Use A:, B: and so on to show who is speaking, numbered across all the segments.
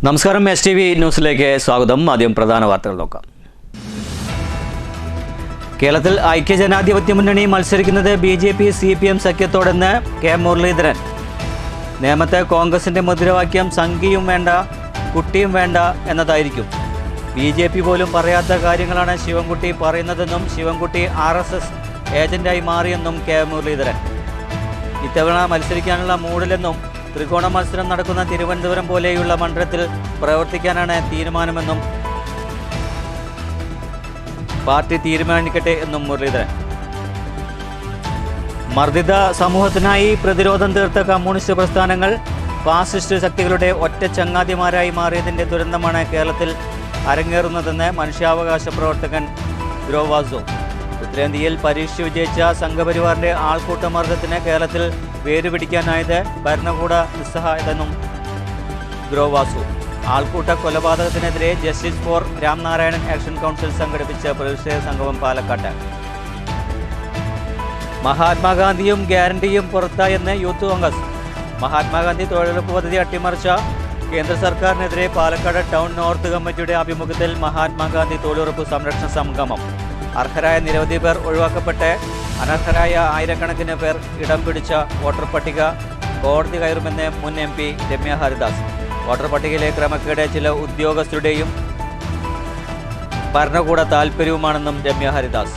A: നമസ്കാരം, STV ന്യൂസിലേക്ക് സ്വാഗതം. ആദ്യം പ്രധാന വാർത്തകൾ നോക്കാം. കേരളത്തിൽ ഐക്യജനാധിപത്യ മുന്നണി മത്സരിക്കുന്നത് BJP CPM സഖ്യത്തോടെന്ന് കെ മുരളീധരൻ. നേമത്തെ കോൺഗ്രസിന്റെ മുദ്രാവാക്യം സംഘിയും വേണ്ട കുട്ടിയും വേണ്ട എന്നതായിരിക്കും. BJP പോലും പറയാത്ത കാര്യങ്ങളാണ് ശിവൻകുട്ടി പറയുന്നതെന്നും ശിവൻകുട്ടി RSS ഏജന്റായി മാറിയെന്നും കെ മുരളീധരൻ. ഇത്തവണ മത്സരിക്കാനുള്ള മൂഡിലെന്നും ത്രികോണ മത്സരം നടക്കുന്ന തിരുവനന്തപുരം പോലെയുള്ള മണ്ഡലത്തിൽ പ്രവർത്തിക്കാനാണ് തീരുമാനമെന്നും പാർട്ടി തീരുമാനിക്കട്ടെ എന്നും മുരളീധരൻ. മർദ്ദിത സമൂഹത്തിനായി പ്രതിരോധം തീർത്ത കമ്മ്യൂണിസ്റ്റ് പ്രസ്ഥാനങ്ങൾ ഫാസിസ്റ്റ് ശക്തികളുടെ ഒറ്റ ചങ്ങാതിമാരായി മാറിയതിൻ്റെ ദുരന്തമാണ് കേരളത്തിൽ അരങ്ങേറുന്നതെന്ന് മനുഷ്യാവകാശ പ്രവർത്തകൻ ഗ്രോവാസോ. ഉത്തരേന്ത്യയിൽ പരീക്ഷ വിജയിച്ച സംഘപരിവാറിന്റെ ആൾക്കൂട്ട മർദ്ദത്തിന് കേരളത്തിൽ വേരുപിടിക്കാനായത് ഭരണകൂട നിസ്സഹായതെന്നും ഗ്രോവാസു. ആൾക്കൂട്ട കൊലപാതകത്തിനെതിരെ justice for Ramnarayanan action council സംഘടിപ്പിച്ച പ്രതിഷേധ സംഗമം പാലക്കാട്ട്. മഹാത്മാഗാന്ധിയും ഗ്യാരണ്ടിയും പുറത്തായെന്ന് യൂത്ത് കോൺഗ്രസ്. മഹാത്മാഗാന്ധി തൊഴിലുറപ്പ് പദ്ധതി അട്ടിമറിച്ച കേന്ദ്ര സർക്കാരിനെതിരെ പാലക്കാട് ടൗൺ നോർത്ത് കമ്മിറ്റിയുടെ ആഭിമുഖ്യത്തിൽ മഹാത്മാഗാന്ധി തൊഴിലുറപ്പ് സംരക്ഷണ സംഗമം. അർഹരായ നിരവധി പേർ ഒഴിവാക്കപ്പെട്ട് അനർഹരായ ആയിരക്കണക്കിന് പേർ ഇടം പിടിച്ച വോട്ടർ പട്ടിക കോടതി കയറുമെന്ന് മുൻ MP രമ്യ ഹരിദാസ്. വോട്ടർ പട്ടികയിലെ ക്രമക്കേട് ചില ഉദ്യോഗസ്ഥരുടെയും ഭരണകൂട താൽപ്പര്യവുമാണെന്നും രമ്യ ഹരിദാസ്.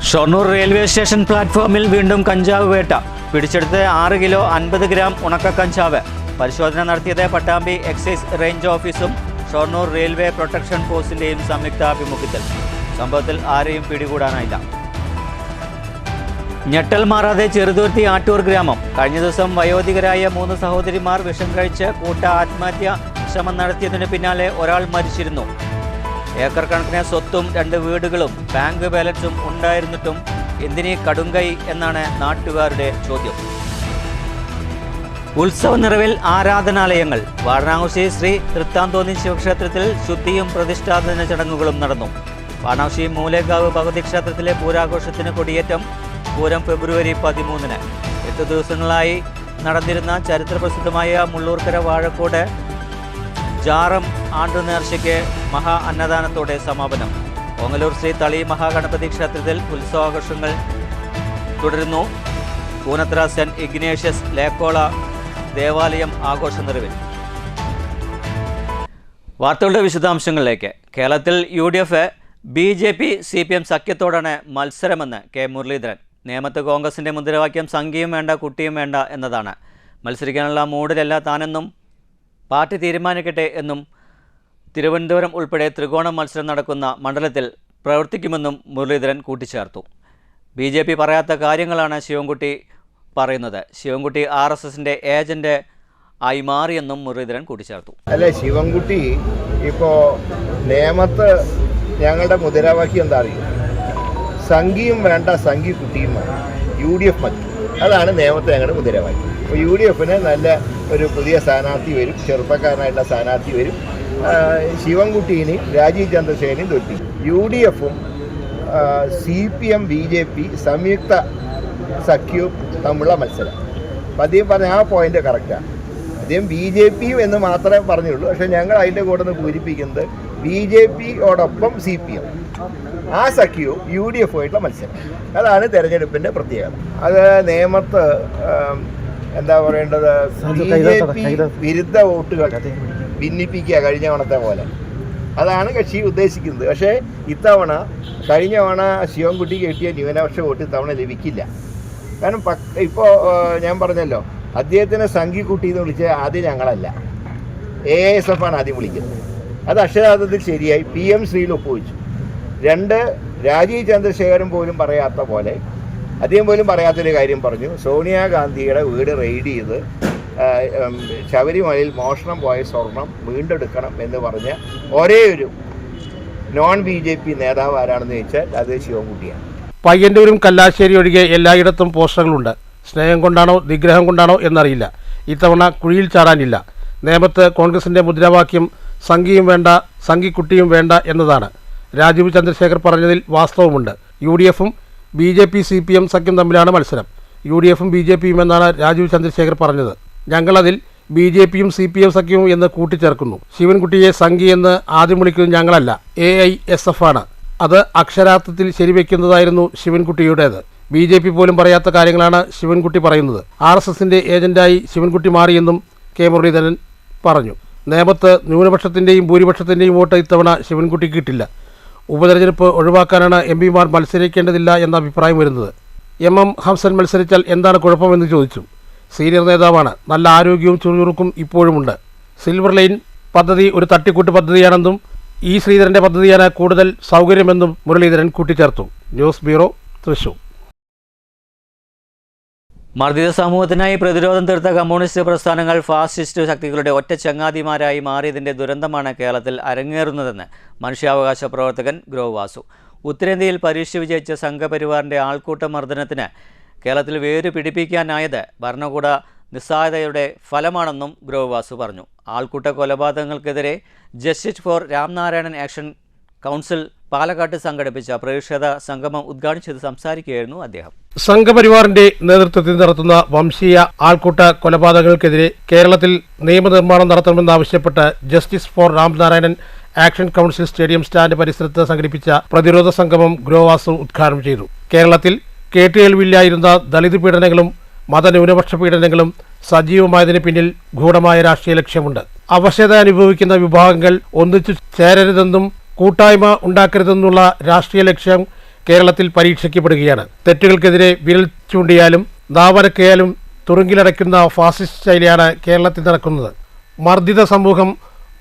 A: ഷൊർണൂർ റെയിൽവേ സ്റ്റേഷൻ പ്ലാറ്റ്ഫോമിൽ വീണ്ടും കഞ്ചാവ് വേട്ട. പിടിച്ചെടുത്ത് 6 കിലോ 50 ഗ്രാം ഉണക്ക കഞ്ചാവ്. പരിശോധന നടത്തിയത് പട്ടാമ്പി എക്സൈസ് റേഞ്ച് ഓഫീസും ഷൊർണൂർ റെയിൽവേ പ്രൊട്ടക്ഷൻ ഫോഴ്സിന്റെയും സംയുക്താഭിമുഖ്യത്തിൽ. സംഭവത്തിൽ ആരെയും പിടികൂടാനായില്ല. ഞെട്ടൽ മാറാതെ ചെറുതുരുത്തി ആട്ടൂർ ഗ്രാമം. കഴിഞ്ഞ ദിവസം വയോധികരായ 3 സഹോദരിമാർ വിഷം കഴിച്ച് കൂട്ട ആത്മഹത്യാ ശ്രമം നടത്തിയതിന് പിന്നാലെ ഒരാൾ മരിച്ചിരുന്നു. ഏക്കർ കണക്കിന് സ്വത്തും 2 വീടുകളും ബാങ്ക് ബാലൻസും ഉണ്ടായിരുന്നിട്ടും എന്തിനീ കടുങ്കൈ എന്നാണ് നാട്ടുകാരുടെ ചോദ്യം. ഉത്സവ നിറവിൽ ആരാധനാലയങ്ങൾ. വാരണാസി ശ്രീ തൃത്താന്തോന്നി ശിവക്ഷേത്രത്തിൽ ശുദ്ധിയും പ്രതിഷ്ഠാപന ചടങ്ങുകളും നടന്നു. വാരണാസി മൂലേഗാവ് ഭഗവതി ക്ഷേത്രത്തിലെ പൂരാഘോഷത്തിന് കൊടിയേറ്റം. പൂരം ഫെബ്രുവരി 13-ന്. 8 ദിവസങ്ങളായി നടന്നിരുന്ന ചരിത്രപ്രസിദ്ധമായ മുള്ളൂർക്കര വാഴക്കോട് ജാറം ആണ്ടുനേർച്ചയ്ക്ക് മഹാ അന്നദാനത്തോടെ സമാപനം. ഓങ്ങല്ലൂർ ശ്രീ തളി മഹാഗണപതി ക്ഷേത്രത്തിൽ ഉത്സവാഘോഷങ്ങൾ തുടരുന്നു. കൂനത്ര സെന്റ് ഇഗ്നേഷ്യസ് ലേക്കോള ദേവാലയം ആഘോഷ നിറവിൽ. വാർത്തകളുടെ വിശദാംശങ്ങളിലേക്ക്. കേരളത്തിൽ UDF BJP CPM സഖ്യത്തോടാണ് മത്സരമെന്ന് കെ മുരളീധരൻ. നേമത്ത് കോൺഗ്രസിന്റെ മുദ്രാവാക്യം സംഘിയും വേണ്ട കുട്ടിയും വേണ്ട എന്നതാണ്. മത്സരിക്കാനുള്ള മൂഡിലല്ല താനെന്നും പാർട്ടി തീരുമാനിക്കട്ടെ എന്നും തിരുവനന്തപുരം ഉൾപ്പെടെ ത്രികോണ മത്സരം നടക്കുന്ന മണ്ഡലത്തിൽ പ്രവർത്തിക്കുമെന്നും മുരളീധരൻ കൂട്ടിച്ചേർത്തു. BJP പറയാത്ത കാര്യങ്ങളാണ് ശിവൻകുട്ടി പറയുന്നത്. ശിവൻകുട്ടി RSSന്റെ ഏജന്റ് ആയി മാറിയെന്നും മുരളീധരൻ കൂട്ടിച്ചേർത്തു.
B: അല്ലെ, ശിവൻകുട്ടി ഇപ്പോൾ നേമത്ത് ഞങ്ങളുടെ മുദ്രാവാക്യം എന്താ അറിയും? സംഘിയും വേണ്ട സംഘി കുട്ടിയും വേണ്ട, UDF മതി. അതാണ് നേമത്തെ ഞങ്ങളുടെ മുദ്രാവാക്യം. അപ്പോൾ UDFന് നല്ല ഒരു പുതിയ സ്ഥാനാർത്ഥി വരും, ചെറുപ്പക്കാരനായിട്ടുള്ള സ്ഥാനാർത്ഥി വരും. ശിവൻകുട്ടീനെയും രാജീവ് ചന്ദ്രശേഖരനെയും തോൽപ്പി. UDFും CPM BJP സംയുക്ത സഖ്യവും തമ്മിലുള്ള മത്സരം. അപ്പം അദ്ദേഹം പറഞ്ഞ ആ പോയിന്റ് കറക്റ്റാണ്. അദ്ദേഹം BJP എന്ന് മാത്രമേ പറഞ്ഞുള്ളൂ. പക്ഷേ ഞങ്ങൾ അതിൻ്റെ കൂടെ നിന്ന് പൂരിപ്പിക്കുന്നത് BJPയോടൊപ്പം CPM, ആ സഖ്യവും UDFുമായിട്ടുള്ള മത്സരം. അതാണ് തെരഞ്ഞെടുപ്പിൻ്റെ പ്രത്യേകത. അത് നേമത്ത് എന്താ പറയേണ്ടത്, BJP വിരുദ്ധ വോട്ടുകൾ ഭിന്നിപ്പിക്കുക കഴിഞ്ഞ തവണത്തെ പോലെ. അതാണ് കക്ഷി ഉദ്ദേശിക്കുന്നത്. പക്ഷേ ഇത്തവണ കഴിഞ്ഞ തവണ ശിവൻകുട്ടിക്ക് കിട്ടിയ ന്യൂനപക്ഷ വോട്ട് ഇത്തവണ ലഭിക്കില്ല. കാരണം ഇപ്പോൾ ഞാൻ പറഞ്ഞല്ലോ, അദ്ദേഹത്തിനെ സംഘിക്കുട്ടി എന്ന് വിളിച്ച ആദ്യം ഞങ്ങളല്ല, ASF ആണ് ആദ്യം വിളിക്കുന്നത്. അത് അക്ഷരാർത്ഥത്തിൽ ശരിയായി. PM ശ്രീയിൽ ഒപ്പുവെച്ചു. 2 രാജീവ് ചന്ദ്രശേഖരൻ പോലും പറയാത്ത പോലെ, അദ്ദേഹം പോലും പറയാത്തൊരു കാര്യം പറഞ്ഞു. സോണിയാഗാന്ധിയുടെ വീട് റെയ്ഡ് ചെയ്ത് ശബരിമലയിൽ മോഷണം പോയ സ്വർണം വീണ്ടെടുക്കണം എന്ന് പറഞ്ഞ ഒരേ ഒരു നോൺ BJP നേതാവ് ആരാണെന്ന് ചോദിച്ചാൽ അത് ശിവൻകുട്ടിയാണ്.
C: പയ്യന്നൂരും കല്ലാശ്ശേരി ഒഴികെ എല്ലായിടത്തും പോസ്റ്ററുകളുണ്ട്. സ്നേഹം കൊണ്ടാണോ നിഗ്രഹം കൊണ്ടാണോ എന്നറിയില്ല. ഇത്തവണ കുഴിയിൽ ചാടാനില്ല. നേമത്ത് കോൺഗ്രസിന്റെ മുദ്രാവാക്യം സംഘിയും വേണ്ട സംഘിക്കുട്ടിയും വേണ്ട എന്നതാണ്. രാജീവ് ചന്ദ്രശേഖർ പറഞ്ഞതിൽ വാസ്തവമുണ്ട്. UDFും BJP CPM സഖ്യം തമ്മിലാണ് മത്സരം. UDFും BJPയും എന്നാണ് രാജീവ് ചന്ദ്രശേഖർ പറഞ്ഞത്. ഞങ്ങളതിൽ BJPയും CPM സഖ്യവും എന്ന് കൂട്ടിച്ചേർക്കുന്നു. ശിവൻകുട്ടിയെ സംഘി എന്ന് ആദ്യം വിളിക്കുന്നത് ഞങ്ങളല്ല, AISF ആണ്. അത് അക്ഷരാർത്ഥത്തിൽ ശരിവെക്കുന്നതായിരുന്നു ശിവൻകുട്ടിയുടേത്. BJP പോലും പറയാത്ത കാര്യങ്ങളാണ് ശിവൻകുട്ടി പറയുന്നത്. RSSന്റെ ഏജന്റായി ശിവൻകുട്ടി മാറിയെന്നും കെ മുരളീധരൻ പറഞ്ഞു. നേമത്ത് ന്യൂനപക്ഷത്തിൻ്റെയും ഭൂരിപക്ഷത്തിൻ്റെയും വോട്ട് ഇത്തവണ ശിവൻകുട്ടിക്ക് കിട്ടില്ല. ഉപതെരഞ്ഞെടുപ്പ് ഒഴിവാക്കാനാണ് MP മാർ മത്സരിക്കേണ്ടതില്ല എന്ന അഭിപ്രായം വരുന്നത്. MM ഹംസൻ മത്സരിച്ചാൽ എന്താണ് കുഴപ്പമെന്ന് ചോദിച്ചു. സീനിയർ നേതാവാണ്. നല്ല ആരോഗ്യവും ചുറുചുറുക്കും ഇപ്പോഴുമുണ്ട്. സിൽവർ ലൈൻ പദ്ധതി ഒരു തട്ടിക്കൂട്ട് പദ്ധതിയാണെന്നും ശ്രീധരൻ്റെ പദ്ധതിയാണ് കൂടുതൽ സൗകര്യമെന്നും മുരളീധരൻ കൂട്ടിച്ചേർത്തു. News bureau, Thrissur.
A: മർദ്ദിത സമൂഹത്തിനായി പ്രതിരോധം തീർത്ത കമ്മ്യൂണിസ്റ്റ് പ്രസ്ഥാനങ്ങൾ ഫാസിസ്റ്റ് ശക്തികളുടെ ഒറ്റ ചങ്ങാതിമാരായി മാറിയതിൻ്റെ ദുരന്തമാണ് കേരളത്തിൽ അരങ്ങേറുന്നതെന്ന് മനുഷ്യാവകാശ പ്രവർത്തകൻ ഗ്രോവ് വാസു. ഉത്തരേന്ത്യയിൽ പരീക്ഷ വിജയിച്ച സംഘപരിവാറിൻ്റെ ആൾക്കൂട്ട മർദ്ദനത്തിന് കേരളത്തിൽ വേര് പിടിപ്പിക്കാനായത് ഭരണകൂട നിസ്സഹായതയുടെ ഫലമാണെന്നും ഗ്രോവ് വാസു പറഞ്ഞു. ആൾക്കൂട്ട കൊലപാതകങ്ങൾക്കെതിരെ justice for Ramnarayanan action council പാലക്കാട്ട് സംഘടിപ്പിച്ച പ്രതിഷേധ സംഗമം ഉദ്ഘാടനം ചെയ്ത് സംസാരിക്കുകയായിരുന്നു അദ്ദേഹം.
C: സംഘപരിവാറിന്റെ നേതൃത്വത്തിൽ നടത്തുന്ന വംശീയ ആൾക്കൂട്ട കൊലപാതകങ്ങൾക്കെതിരെ കേരളത്തിൽ നിയമനിർമ്മാണം നടത്തണമെന്നാവശ്യപ്പെട്ട് justice for Ramnarayanan action council stadium stand പരിസരത്ത് സംഘടിപ്പിച്ച പ്രതിരോധ സംഗമം ഗ്രോവ് വാസു ഉദ്ഘാടനം ചെയ്തു. കേരളത്തിൽ കേട്ടുകേൾവില്ലായിരുന്ന ദളിത് പീഡനങ്ങളും മതന്യൂനപക്ഷ പീഡനങ്ങളും സജീവമായതിന് പിന്നിൽ ഗൂഢമായ രാഷ്ട്രീയ ലക്ഷ്യമുണ്ട്. അവശത അനുഭവിക്കുന്ന വിഭാഗങ്ങൾ ഒന്നിച്ചു ചേരരുതെന്നും കൂട്ടായ്മ ഉണ്ടാക്കരുതെന്നുള്ള രാഷ്ട്രീയ ലക്ഷ്യം കേരളത്തിൽ പരീക്ഷിക്കപ്പെടുകയാണ്. തെറ്റുകൾക്കെതിരെ വിരൽ ചൂണ്ടിയാലും നാവനക്കയാലും തുറുങ്കിലടയ്ക്കുന്ന ഫാസിസ്റ്റ് ശൈലിയാണ് കേരളത്തിൽ നടക്കുന്നത്. മർദ്ദിത സമൂഹം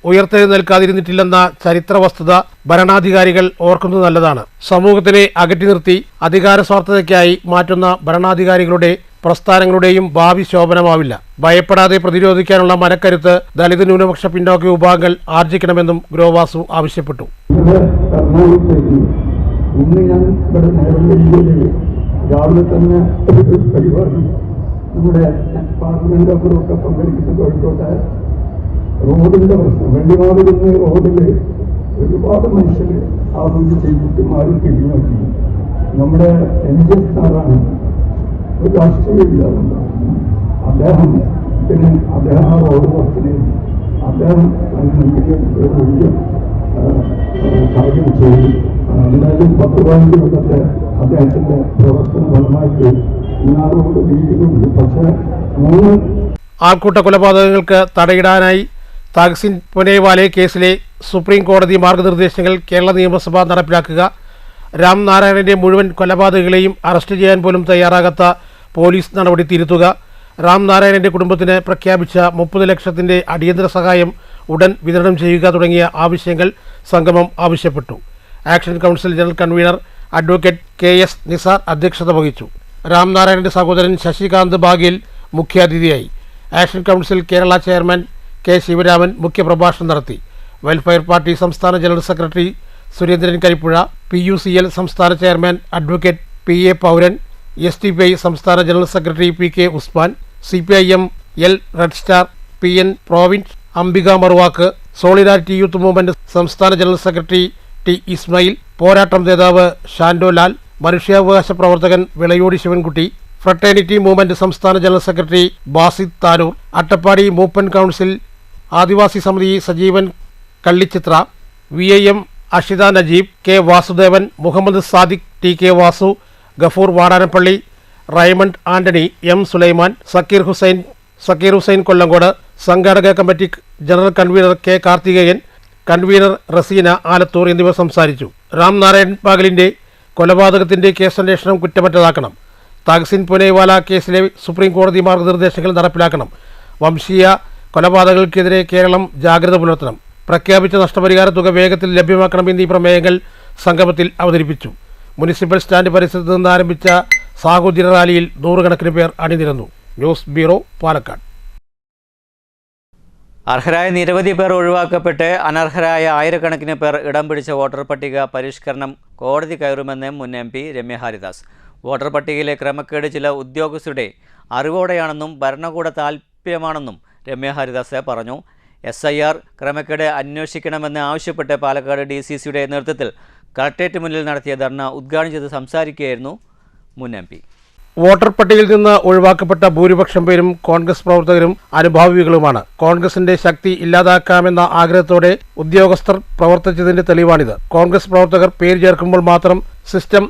C: ഉയർത്തെഴുന്നേൽക്കാതിരുന്നിട്ടില്ലെന്ന ചരിത്ര വസ്തുത ഭരണാധികാരികൾ ഓർക്കുന്നത് നല്ലതാണ്. സമൂഹത്തിനെ അകറ്റി നിർത്തി അധികാര സ്വാർത്ഥതയ്ക്കായി മാറ്റുന്ന ഭരണാധികാരികളുടെ പ്രസ്ഥാനങ്ങളുടെയും ഭാവി ശോഭനമാവില്ല. ഭയപ്പെടാതെ പ്രതിരോധിക്കാനുള്ള മനക്കരുത്ത് ദളിത് ന്യൂനപക്ഷ പിന്നോക്ക വിഭാഗങ്ങൾ ആർജിക്കണമെന്നും ഗ്രോവ് വാസു ആവശ്യപ്പെട്ടു.
D: ഇന്ന് ഞാൻ ഇവിടെ നേരങ്ങളിൽ രാവിലെ തന്നെ ഒരു പരിപാടി നമ്മുടെ പാർലമെന്റ് അപ്പുറമൊക്കെ പങ്കെടുക്കുന്ന കോഴിക്കോട്ടെ റോഡിന്റെ പ്രശ്നം, വെള്ളിമാടുന്ന റോഡിൽ ഒരുപാട് മനുഷ്യർ ആരോഗ്യ ചെയ്തിട്ട് മാറി തിരിഞ്ഞു. നമ്മുടെ NGS സാറാണ്, ഒരു രാഷ്ട്രീയമില്ലാതുണ്ട് അദ്ദേഹം. പിന്നെ അദ്ദേഹം ആ റോഡ് വർക്കിന് അദ്ദേഹം ഒരു വലിയ കാര്യം ചെയ്തു. എന്തായാലും 10-15 കൊല്ലത്തെ അദ്ദേഹത്തിന്റെ പ്രവർത്തന ഫലമായിട്ട് ഇന്ന് റോഡ് വീഴുന്നുണ്ട്. പക്ഷേ
C: ആൾക്കൂട്ട കൊലപാതകങ്ങൾക്ക് തടയിടാനായി താക്സിൻ പുനേവാലെ കേസിലെ സുപ്രീം കോടതി മാർഗനിർദ്ദേശങ്ങൾ കേരള നിയമസഭ നടപ്പിലാക്കുക, രാംനാരായണന്റെ മുഴുവൻ കൊലപാതകങ്ങളെയും അറസ്റ്റ് ചെയ്യാൻ പോലും തയ്യാറാകാത്ത പോലീസ് നടപടി തിരുത്തുക, രാംനാരായണന്റെ കുടുംബത്തിന് പ്രഖ്യാപിച്ച 30 ലക്ഷത്തിന്റെ അടിയന്തര സഹായം ഉടൻ വിതരണം ചെയ്യുക തുടങ്ങിയ ആവശ്യങ്ങൾ സംഗമം ആവശ്യപ്പെട്ടു. Action council general convener advocate KS Nisar അധ്യക്ഷത വഹിച്ചു. രാംനാരായണന്റെ സഹോദരൻ ശശികാന്ത് ബാഗേൽ മുഖ്യാതിഥിയായി. Action council Kerala chairman K Sivaraman മുഖ്യപ്രഭാഷണം നടത്തി. വെൽഫെയർ പാർട്ടി സംസ്ഥാന general secretary Surendran Karippuzha, PUCL സംസ്ഥാന chairman advocate PA Pauran, STPI സംസ്ഥാന general secretary PK Usman, CPIM L red star PN province Ambika Maruvakku, solidarity youth movement സംസ്ഥാന general secretary T Ismail, Porattam നേതാവ് ഷാൻഡോ ലാൽ, മനുഷ്യാവകാശ പ്രവർത്തകൻ വിളയോടി ശിവൻകുട്ടി, ഫ്രട്ടേണിറ്റി മൂവ്മെന്റ് സംസ്ഥാന ജനറൽ സെക്രട്ടറി ബാസിദ് താനൂർ, അട്ടപ്പാടി മൂപ്പൻ council Adivasi Samithi Sajeevan Kallichithra, VIM Ashitha Najeeb, K Vasudevan, Muhammad Sadiq, TK Vasu, Gafoor Vadanappally, Raymond Antony, M Sulaiman, Zakir Hussain Kollengode, സംഘാടക committee general convener K Karthikeyan, convener Raseena Alathur എന്നിവർ സംസാരിച്ചു. രാംനാരായൺ പാഗലിന്റെ കൊലപാതകത്തിന്റെ കേസന്വേഷണം കുറ്റമറ്റതാക്കണം. താക്സിൻ പുനേവാല കേസിലെ സുപ്രീം കോടതി മാർഗനിർദ്ദേശങ്ങൾ നടപ്പിലാക്കണം. വംശീയ കൊലപാതകങ്ങൾക്കെതിരെ കേരളം ജാഗ്രത പുലർത്തണം. പ്രഖ്യാപിച്ച നഷ്ടപരിഹാര തുക വേഗത്തിൽ ലഭ്യമാക്കണം എന്നീ പ്രമേയങ്ങൾ സംഗമത്തിൽ അവതരിപ്പിച്ചു. മുനിസിപ്പൽ സ്റ്റാൻഡ് പരിസരത്ത് നിന്ന് ആരംഭിച്ച സാഹോദര്യ റാലിയിൽ 100 കണക്കിന് പേർ അണിനിരന്നു. News bureau, Palakkad.
A: അർഹരായ നിരവധി പേർ ഒഴിവാക്കപ്പെട്ട് അനർഹരായ ആയിരക്കണക്കിന് പേർ ഇടം പിടിച്ച വോട്ടർ പട്ടിക പരിഷ്കരണം കോടതി കയറുമെന്ന് മുൻ MP രമ്യ ഹരിദാസ്. വോട്ടർ പട്ടികയിലെ ക്രമക്കേട് ചില ഉദ്യോഗസ്ഥരുടെ അറിവോടെയാണെന്നും ഭരണകൂട താൽപ്പര്യമാണെന്നും രമ്യ ഹരിദാസ് പറഞ്ഞു. SIR ക്രമക്കേട് അന്വേഷിക്കണമെന്ന് ആവശ്യപ്പെട്ട് പാലക്കാട് DCCയുടെ നേതൃത്വത്തിൽ കളക്ട്രേറ്റ് മുന്നിൽ നടത്തിയ ധർണ ഉദ്ഘാടനം ചെയ്ത് സംസാരിക്കുകയായിരുന്നു മുൻ MP.
C: വോട്ടർ പട്ടികയിൽ നിന്ന് ഒഴിവാക്കപ്പെട്ട ഭൂരിപക്ഷം പേരും കോൺഗ്രസ് പ്രവർത്തകരും അനുഭാവികളുമാണ്. കോൺഗ്രസിന്റെ ശക്തി ഇല്ലാതാക്കാമെന്ന ആഗ്രഹത്തോടെ ഉദ്യോഗസ്ഥർ പ്രവർത്തിച്ചതിന്റെ തെളിവാണിത്. കോൺഗ്രസ് പ്രവർത്തകർ പേര് ചേർക്കുമ്പോൾ മാത്രം സിസ്റ്റം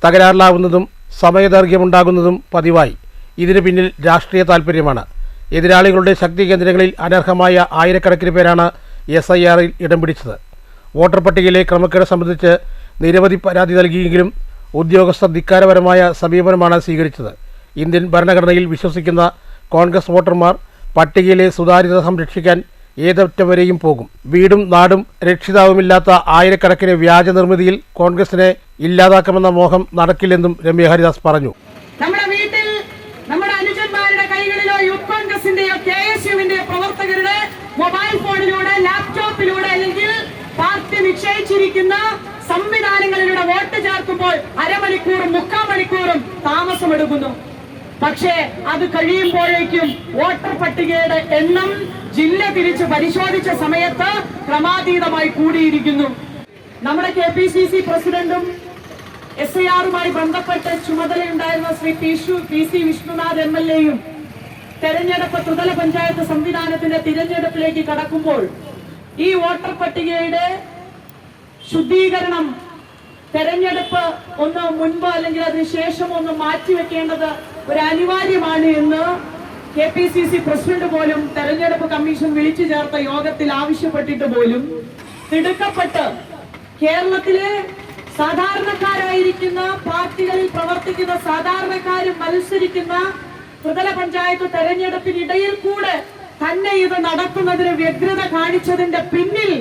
C: തകരാറിലാവുന്നതും സമയദൈർഘ്യമുണ്ടാകുന്നതും പതിവായി. ഇതിന് പിന്നിൽ രാഷ്ട്രീയ താൽപര്യമാണ്. എതിരാളികളുടെ ശക്തി കേന്ദ്രങ്ങളിൽ അനർഹമായ ആയിരക്കണക്കിന് പേരാണ് SIRൽ ഇടം പിടിച്ചത്. വോട്ടർ പട്ടികയിലെ ക്രമക്കേട് സംബന്ധിച്ച് നിരവധി പരാതി നൽകിയെങ്കിലും ഉദ്യോഗസ്ഥർ ധിക്കാരപരമായ സമീപനമാണ് സ്വീകരിച്ചത്. ഇന്ത്യൻ ഭരണഘടനയിൽ വിശ്വസിക്കുന്ന കോൺഗ്രസ് വോട്ടർമാർ പട്ടികയിലെ സുതാര്യത സംരക്ഷിക്കാൻ ഏതറ്റം വരെയും പോകും. വീടും നാടും രക്ഷിതാവുമില്ലാത്ത ആയിരക്കണക്കിന് വ്യാജ നിർമ്മിതിയിൽ കോൺഗ്രസിനെ ഇല്ലാതാക്കാമെന്ന മോഹം നടക്കില്ലെന്നും രമ്യ ഹരിദാസ് പറഞ്ഞു.
E: നമ്മുടെ വീട്ടിൽ നമ്മുടെ അനുജന്മാരുടെ കൈകളിലോ യൂത്ത് കോൺഗ്രസിന്റെയോ KSUവിന്റെയോ പ്രവർത്തകരുടെ മൊബൈൽ ഫോണിലൂടെ ലാപ്ടോപ്പിലൂടെ അല്ലെങ്കിൽ പാർട്ടി നിശ്ചയിച്ചിരിക്കുന്ന സംവിധാനങ്ങളിലൂടെ വോട്ട് ചേർക്കുമ്പോൾ അരമണിക്കൂറും 3/4 മണിക്കൂറും താമസമെടുക്കുന്നു. പക്ഷേ അത് കഴിയുമ്പോഴേക്കും വോട്ടർ പട്ടികയുടെ എണ്ണം ജില്ല തിരിച്ച് പരിശോധിച്ച സമയത്ത് ക്രമാതീതമായി കൂടിയിരിക്കുന്നു. നമ്മുടെ KPCC പ്രസിഡന്റും SIRുമായി ബന്ധപ്പെട്ട് ചുമതലയുണ്ടായിരുന്ന ശ്രീ PC വിഷ്ണുനാഥ് MLAയും തെരഞ്ഞെടുപ്പ് ത്രിതല പഞ്ചായത്ത് സംവിധാനത്തിന്റെ തിരഞ്ഞെടുപ്പിലേക്ക് കടക്കുമ്പോൾ ഈ വോട്ടർ പട്ടികയുടെ ശുദ്ധീകരണം തെരഞ്ഞെടുപ്പ് ഒന്ന് മുൻപ് അല്ലെങ്കിൽ അതിനുശേഷം ഒന്ന് മാറ്റിവെക്കേണ്ടത് ഒരു അനിവാര്യമാണ് എന്ന് KPCC പ്രസിഡന്റ് പോലും തെരഞ്ഞെടുപ്പ് കമ്മീഷൻ വിളിച്ചു ചേർത്ത യോഗത്തിൽ ആവശ്യപ്പെട്ടിട്ട് പോലും തിടുക്കപ്പെട്ട് കേരളത്തിലെ സാധാരണക്കാരായിരിക്കുന്ന പാർട്ടികളിൽ പ്രവർത്തിക്കുന്ന സാധാരണക്കാരും മത്സരിക്കുന്ന ത്രിതല പഞ്ചായത്ത് തെരഞ്ഞെടുപ്പിനിടയിൽ കൂടെ തന്നെ ഇത് നടത്തുന്നതിന് വ്യഗ്രത കാണിച്ചതിന്റെ പിന്നിൽ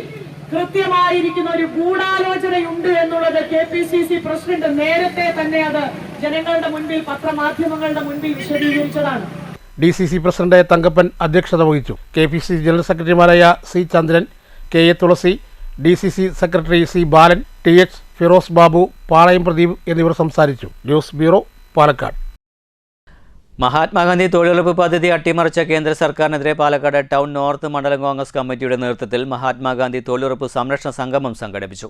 E: കൃത്യമായിരിക്കുന്ന ഒരു ഗൂഢാലോചനയുണ്ട് എന്നുള്ളത് KPCC പ്രസിഡന്റ് നേരത്തെ തന്നെ അത് ജനങ്ങളുടെ മുൻപിൽ പത്രമാധ്യമങ്ങളുടെ മുൻപിൽ വിശദീകരിച്ചതാണ്.
C: DCC പ്രസിഡന്റ് തങ്കപ്പൻ അധ്യക്ഷത വഹിച്ചു. KPCC ജനറൽ സെക്രട്ടറിമാരായ C ചന്ദ്രൻ, KA തുളസി, DCC സെക്രട്ടറി C ബാലൻ, TH ഫിറോസ് ബാബു, പാളയം പ്രദീപ് എന്നിവർ സംസാരിച്ചു. News bureau, Palakkad.
A: മഹാത്മാഗാന്ധി തൊഴിലുറപ്പ് പദ്ധതി അട്ടിമറിച്ച കേന്ദ്ര സർക്കാരിനെതിരെ പാലക്കാട് ടൗൺ നോർത്ത് മണ്ഡലം കോൺഗ്രസ് കമ്മിറ്റിയുടെ നേതൃത്വത്തിൽ മഹാത്മാഗാന്ധി തൊഴിലുറപ്പ് സംരക്ഷണ സംഗമം സംഘടിപ്പിച്ചു.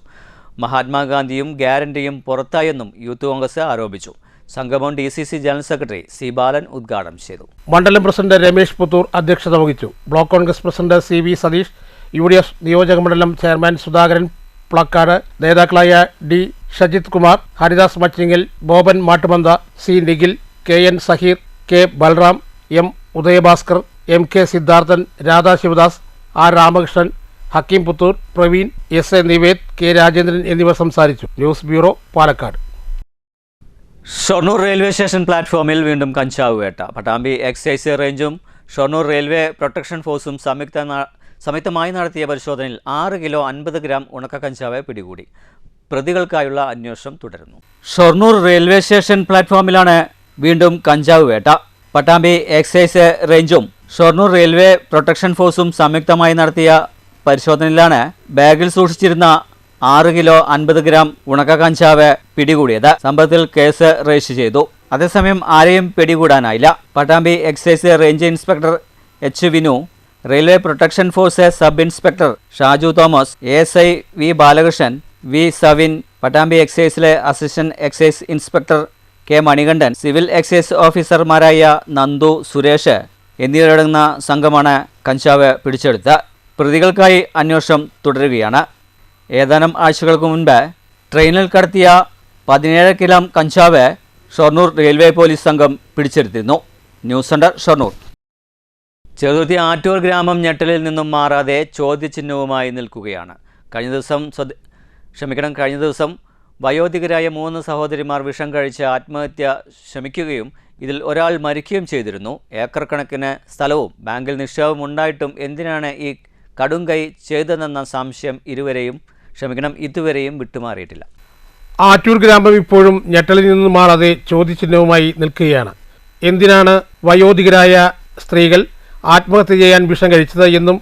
A: മഹാത്മാഗാന്ധിയും ഗ്യാരണ്ടിയും പുറത്തായെന്നും യൂത്ത് കോൺഗ്രസ് ആരോപിച്ചു. സംഗമം DCC general secretary C Balan ഉദ്ഘാടനം ചെയ്തു.
C: മണ്ഡലം പ്രസിഡന്റ് രമേശ് പുത്തൂർ അധ്യക്ഷത വഹിച്ചു. Block Congress president CV Satheesh, UDF നിയോജക മണ്ഡലം ചെയർമാൻ സുധാകരൻ പ്ലക്കാട്, നേതാക്കളായ D Shajith Kumar, Haridas Machingal, Boban Mattumantha, C Nikhil, KN Zaheer, K Balram, M Udayabhaskar, MK Siddharthan, Radha Sivadas, R Ramakrishnan, Hakeem Puthur, Praveen, SA Nived, K Rajendran എന്നിവർ സംസാരിച്ചു. News bureau, Palakkad.
A: Shoranur railway station പ്ലാറ്റ്ഫോമിൽ വീണ്ടും കഞ്ചാവ് വേട്ട. പട്ടാമ്പി എക്സൈസ് റേഞ്ചും ഷൊർണൂർ റെയിൽവേ പ്രൊട്ടക്ഷൻ ഫോഴ്സും സംയുക്തമായി നടത്തിയ പരിശോധനയിൽ 6 കിലോ 50 ഗ്രാം ഉണക്ക കഞ്ചാവ് പിടികൂടി. പ്രതികൾക്കായുള്ള അന്വേഷണം തുടരുന്നു. ഷൊർണൂർ റെയിൽവേ സ്റ്റേഷൻ പ്ലാറ്റ്ഫോമിലാണ് വീണ്ടും കഞ്ചാവ് വേട്ട. പട്ടാമ്പി എക്സൈസ് റേഞ്ചും ഷൊർണൂർ റെയിൽവേ പ്രൊട്ടക്ഷൻ ഫോഴ്സും സംയുക്തമായി നടത്തിയ പരിശോധനയിലാണ് ബാഗിൽ സൂക്ഷിച്ചിരുന്ന 6 കിലോ 50 ഗ്രാം ഉണക്ക കഞ്ചാവ് പിടികൂടിയത്. സംഭവത്തിൽ കേസ് രജിസ്റ്റർ ചെയ്തു. അതേസമയം ആരെയും പിടികൂടാനായില്ല. Pattambi excise range inspector H Vinu, railway protection force sub inspector Shaju Thomas, ASI V Balakrishnan, V Savin, Pattambi എക്സൈസിലെ assistant excise inspector K Manikandan, civil excise ഓഫീസർമാരായ നന്ദു, സുരേഷ് എന്നിവരടങ്ങുന്ന സംഘമാണ് കഞ്ചാവ് പിടിച്ചെടുത്ത്. പ്രതികൾക്കായി അന്വേഷണം തുടരുകയാണ്. ഏതാനും ആഴ്ചകൾക്ക് മുൻപ് ട്രെയിനിൽ കടത്തിയ 17 കിലോ കഞ്ചാവ് ഷൊർണൂർ റെയിൽവേ പോലീസ് സംഘം പിടിച്ചെടുത്തിരുന്നു. News centre, Shoranur. ചെറുതുരുത്തി ആറ്റൂർ ഗ്രാമം ഞെട്ടലിൽ നിന്നും മാറാതെ ചോദ്യചിഹ്നവുമായി നിൽക്കുകയാണ്. കഴിഞ്ഞ ദിവസം വയോധികരായ 3 സഹോദരിമാർ വിഷം കഴിച്ച് ആത്മഹത്യ ശ്രമിക്കുകയും ഇതിൽ ഒരാൾ മരിക്കുകയും ചെയ്തിരുന്നു. ഏക്കർ കണക്കിന് സ്ഥലവും ബാങ്കിൽ നിക്ഷേപം ഉണ്ടായിട്ടും എന്തിനാണ് ഈ കടുംകൈ ചെയ്തതെന്ന സംശയം ഇതുവരെയും വിട്ടുമാറിയിട്ടില്ല.
C: ആറ്റൂർ ഗ്രാമം ഇപ്പോഴും ഞെട്ടലിൽ നിന്ന് മാറാതെ ചോദ്യചിഹ്നവുമായി നിൽക്കുകയാണ്. എന്തിനാണ് വയോധികരായ സ്ത്രീകൾ ആത്മഹത്യ ചെയ്യാൻ വിഷം കഴിച്ചത് എന്നും